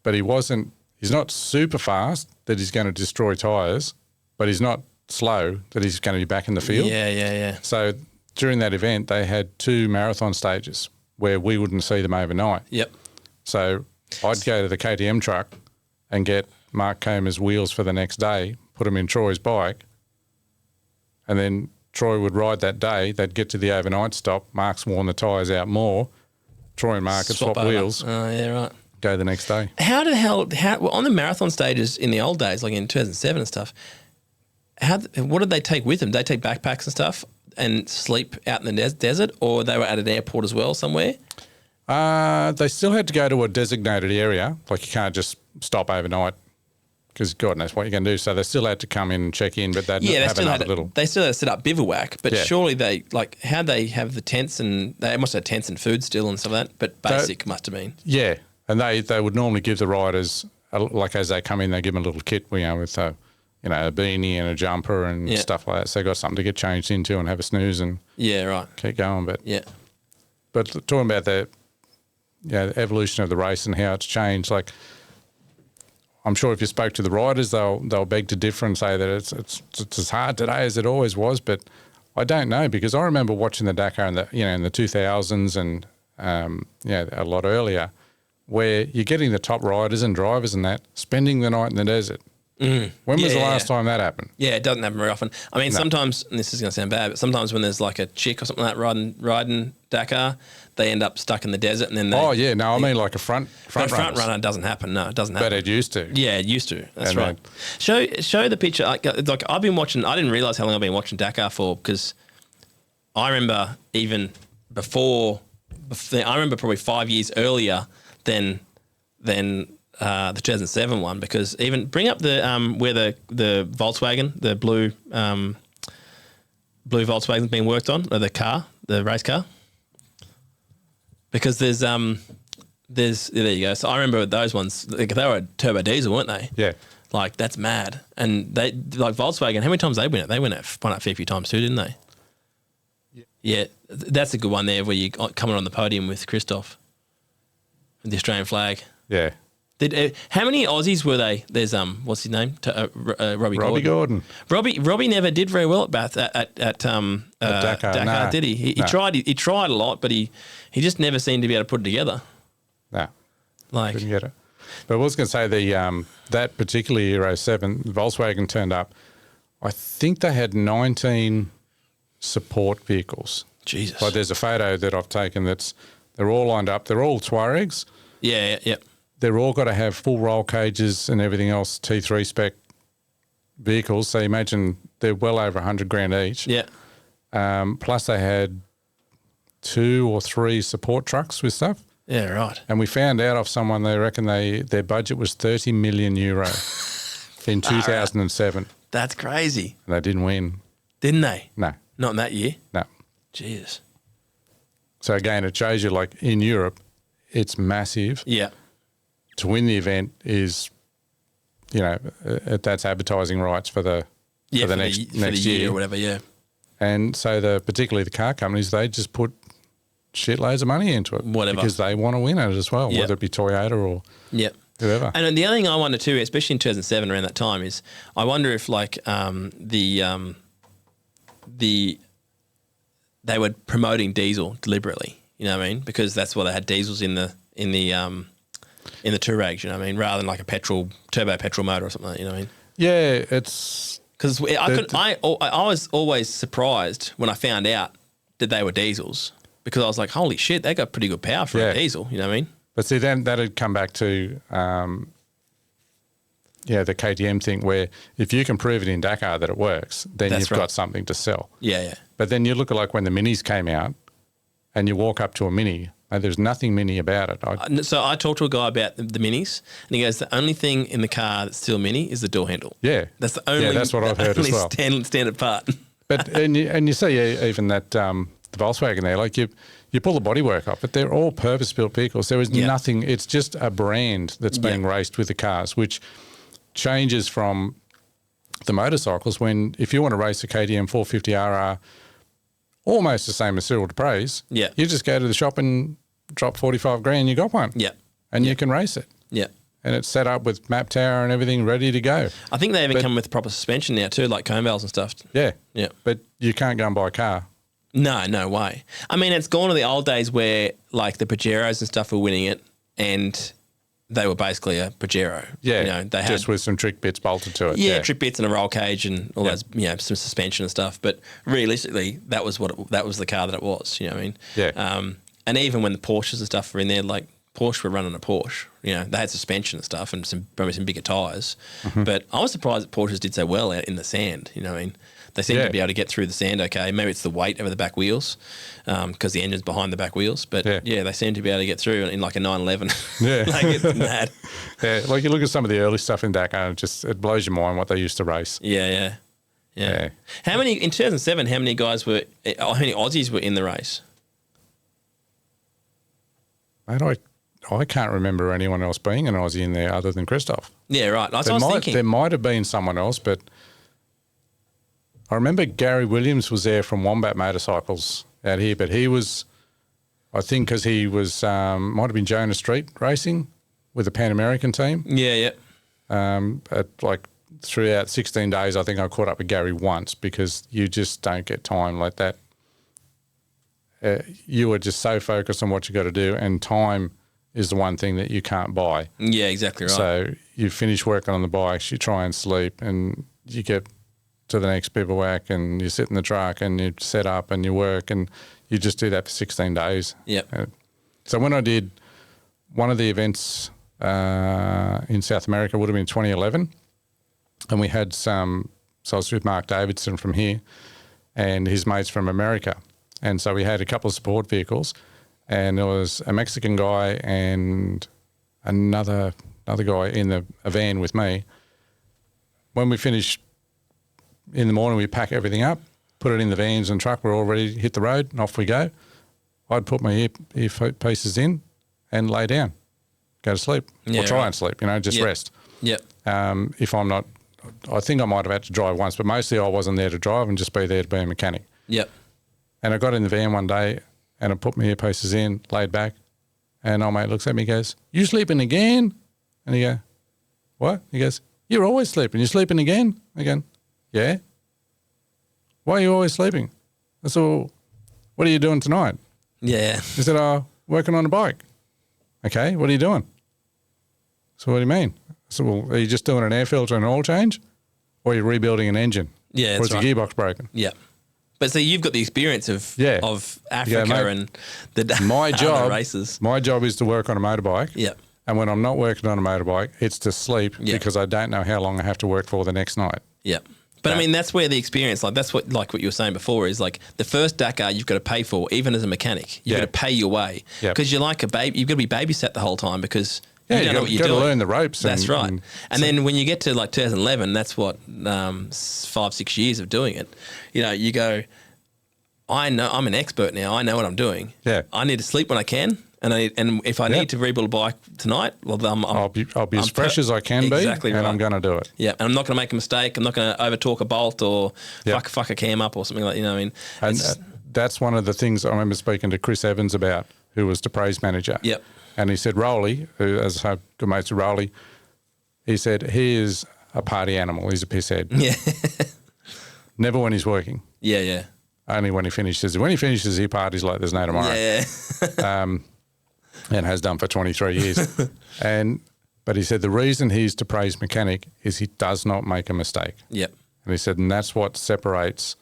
but he's not super fast that he's going to destroy tyres, but he's not slow that he's going to be back in the field. Yeah. So during that event, they had 2 marathon stages where we wouldn't see them overnight. Yep. So I'd go to the KTM truck and get Mark Comer's wheels for the next day, put them in Troy's bike, and then Troy would ride that day. They'd get to the overnight stop. Mark's worn the tyres out more. Troy and Mark would swap wheels. Oh, yeah, right. Go the next day. How on the marathon stages in the old days, like in 2007 and stuff, what did they take with them? Did they take backpacks and stuff and sleep out in the desert, or they were at an airport as well somewhere? They still had to go to a designated area. Like you can't just stop overnight because God knows what you're going to do. So they still had to come in and check in, but they'd have another little. They still had to set up bivouac, but surely how'd they have the tents and they must have tents and food still and stuff like that, but basic must have been. Yeah, and they would normally give the riders, like as they come in, they give them a little kit, with a beanie and a jumper and stuff like that. So they got something to get changed into and have a snooze and keep going. But talking about the evolution of the race and how it's changed, like I'm sure if you spoke to the riders, they'll beg to differ and say that it's as hard today as it always was. But I don't know, because I remember watching the Dakar in the 2000s and a lot earlier, where you're getting the top riders and drivers and that spending the night in the desert. When was the last time that happened? Yeah, it doesn't happen very often. I mean, sometimes, and this is going to sound bad, but sometimes when there's like a chick or something like that riding Dakar, they end up stuck in the desert and then they... Oh, yeah. No, I mean like a front runner doesn't happen. No, it doesn't happen. But it used to. Yeah, it used to. That's right. Show the picture. Like I've been watching... I didn't realise how long I've been watching Dakar for, because I remember even before I remember probably 5 years earlier than the 2007 one, because even bring up the where the Volkswagen, the blue Volkswagen's being worked on, or the race car, because there's there you go. So I remember those ones, they were turbo diesel, weren't they? Yeah. Like that's mad. And they like Volkswagen. How many times they win it? They won it a fair few times too, didn't they? Yeah, that's a good one there where you coming on the podium with Christoph, with the Australian flag. Yeah. How many Aussies were they? There's what's his name? Robbie Gordon. Robbie never did very well at Bath at Dakar, did he? He tried a lot, but he just never seemed to be able to put it together. No, couldn't get it. But I was going to say that particular Euro 7, Volkswagen turned up. I think they had 19 support vehicles. Jesus. Like there's a photo that I've taken they're all lined up. They're all Tuaregs. Yeah. They're all got to have full roll cages and everything else, T3 spec vehicles. So imagine they're well over $100,000 each. Yeah. Plus they had 2 or 3 support trucks with stuff. Yeah, right. And we found out off someone, they reckon their budget was 30 million euro in 2007. That's crazy. And they didn't win. Didn't they? No. Not in that year? No. Jesus. So again, it shows you like in Europe, it's massive. Yeah. To win the event is, that's advertising rights for the next year or whatever. Yeah. And so particularly the car companies, they just put shitloads of money into it, whatever, because they want to win it as well, whether it be Toyota or whoever. And the other thing I wonder too, especially in 2007 around that time, is I wonder if like they were promoting diesel deliberately. You know what I mean? Because that's why they had diesels in the Touaregs. You know what I mean? Rather than like a turbo petrol motor or something like that. You know what I mean? Yeah, it's because I was always surprised when I found out that they were diesels, because I was like, holy shit, they got pretty good power for a diesel. You know what I mean? But see, then that'd come back to the KTM thing, where if you can prove it in Dakar that it works, then you've got something to sell. Yeah, yeah. But then you look at like when the Minis came out, and you walk up to a Mini, and there's nothing Mini about it. So I talked to a guy about the Minis, and he goes, the only thing in the car that's still Mini is the door handle. Yeah. That's the only. Yeah, that's what I've heard as well. Standard part. But and you see even that the Volkswagen there, like you pull the bodywork off, but they're all purpose-built vehicles. There is nothing. It's just a brand that's being raced with the cars, which changes from the motorcycles. When if you want to race a KTM 450RR, almost the same as Cyril Dupre's, you just go to the shop and drop 45 grand, you got one. Yeah. And you can race it. Yeah. And it's set up with map tower and everything ready to go. I think they even come with proper suspension now too, like unveils and stuff. Yeah. Yeah. But you can't go and buy a car. No way. I mean, it's gone to the old days where like the Pajeros and stuff were winning it, and they were basically a Pajero. Yeah, they had just with some trick bits bolted to it. Yeah, trick bits and a roll cage and all those, some suspension and stuff. But realistically, that was the car that it was. You know what I mean? Yeah. And even when the Porsches and stuff were in there, like Porsche were running a Porsche. You know, they had suspension and stuff and probably some bigger tyres. Mm-hmm. But I was surprised that Porsches did so well out in the sand. You know what I mean? They seem to be able to get through the sand okay. Maybe it's the weight over the back wheels, because the engine's behind the back wheels. But they seem to be able to get through in like a 911. Yeah. Like it's mad. Yeah, like you look at some of the early stuff in Dakar, and it blows your mind what they used to race. Yeah. How many in 2007? How many Aussies were in the race? Mate, I can't remember anyone else being an Aussie in there other than Christoph. Yeah, right. That's what I was thinking. There might have been someone else, but I remember Gary Williams was there from Wombat Motorcycles out here, but he was, I think, because he was might have been Jonah Street racing with the Pan American team. Yeah. Throughout 16 days, I think I caught up with Gary once, because you just don't get time like that. You are just so focused on what you got to do, and time is the one thing that you can't buy. Yeah, exactly right. So you finish working on the bikes, you try and sleep, and you get to the next bivouac and you sit in the truck and you set up and you work, and you just do that for 16 days. Yep. So when I did one of the events in South America, would have been 2011, and we had so I was with Mark Davidson from here and his mates from America. And so we had a couple of support vehicles, and there was a Mexican guy and another guy in a van with me. When we finished in the morning, we pack everything up, put it in the vans and truck. We're all ready to hit the road, and off we go. I'd put my earpieces in and lay down, go to sleep, or try and sleep, just rest. Yep. If I'm not, I think I might have had to drive once, but mostly I wasn't there to drive and just be there to be a mechanic. Yep. And I got in the van one day and I put my earpieces in, laid back, and old mate looks at me and goes, "You sleeping again?" And he go, "What?" He goes, "You're always sleeping. You're sleeping again?" I go, "Yeah." "Why are you always sleeping?" I said, "Well, what are you doing tonight?" Yeah. He said, "Working on a bike." "Okay, what are you doing?" "So what do you mean?" I said, "Well, are you just doing an air filter and an oil change, or are you rebuilding an engine? Yeah, or is the gearbox broken?" Yeah. But so you've got the experience of Africa and my job, other races. My job is to work on a motorbike. Yeah. And when I'm not working on a motorbike, it's to sleep because I don't know how long I have to work for the next night. Yeah. But I mean, that's where the experience, that's what you were saying before, is like the first Dakar you've got to pay for, even as a mechanic. You've got to pay your way because you're like a baby. You've got to be babysat the whole time because you don't know what you're doing. You've got to learn the ropes. That's right. And then when you get to like 2011, that's what 5-6 years of doing it. You go, I know I'm an expert now. I know what I'm doing. Yeah. I need to sleep when I can. And if I need to rebuild a bike tonight, well, I'll be as fresh as I can be, and I'm going to do it. Yeah, and I'm not going to make a mistake. I'm not going to overtalk a bolt or fuck a cam up or something like that. I mean, and that's one of the things I remember speaking to Chris Evans about, who was the praise manager. Yep. And he said, Rowley, who, as I have good mates with Rowley, he said he is a party animal. He's a pisshead. Yeah. Never when he's working. Yeah, yeah. Only when he finishes. When he finishes, he parties like there's no tomorrow. Yeah. And has done for 23 years. But he said the reason he's the praise mechanic is he does not make a mistake. Yep. And he said, and that's what separates.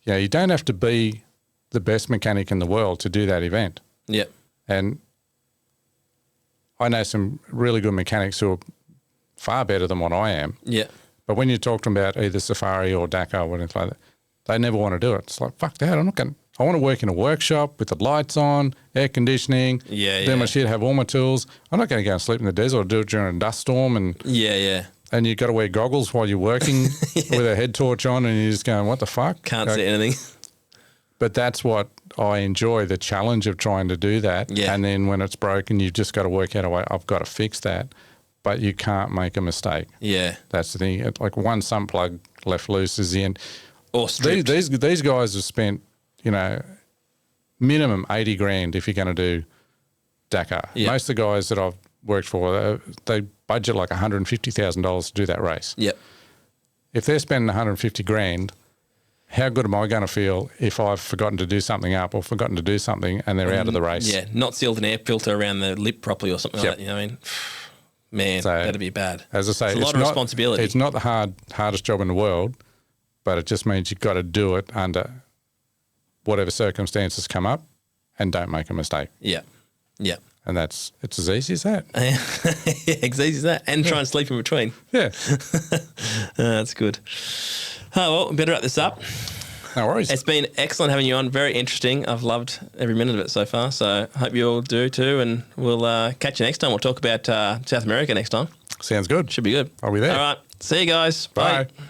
You don't have to be the best mechanic in the world to do that event. Yep. And I know some really good mechanics who are far better than what I am. Yeah. But when you talk to them about either Safari or Dakar or anything like that, they never want to do it. It's like, fuck that, I'm not going to. I want to work in a workshop with the lights on, air conditioning, do my shit, have all my tools. I'm not going to go and sleep in the desert or do it during a dust storm. And and you've got to wear goggles while you're working with a head torch on, and you're just going, what the fuck? Can't see anything. But that's what I enjoy, the challenge of trying to do that. Yeah. And then when it's broken, you've just got to work out a way, I've got to fix that. But you can't make a mistake. Yeah. That's the thing. Like one sump plug left loose is the end. Or stripped. These guys have spent, minimum 80 grand if you're going to do Dakar. Yep. Most of the guys that I've worked for, they budget like $150,000 to do that race. Yep. If they're spending 150 grand, how good am I going to feel if I've forgotten to do something up or forgotten to do something and they're out of the race? Yeah, not sealed an air filter around the lip properly or something like that. You know what I mean? Man, so, that'd be bad. As I say, it's a lot of responsibility. It's not the hardest job in the world, but it just means you've got to do it under whatever circumstances come up and don't make a mistake. Yeah. Yeah. And it's as easy as that. Yeah, as easy as that. And try and sleep in between. Yeah. That's good. Oh, well, we better wrap this up. No worries. It's been excellent having you on. Very interesting. I've loved every minute of it so far. So I hope you all do too. And we'll catch you next time. We'll talk about South America next time. Sounds good. Should be good. I'll be there. All right. See you guys. Bye. Bye.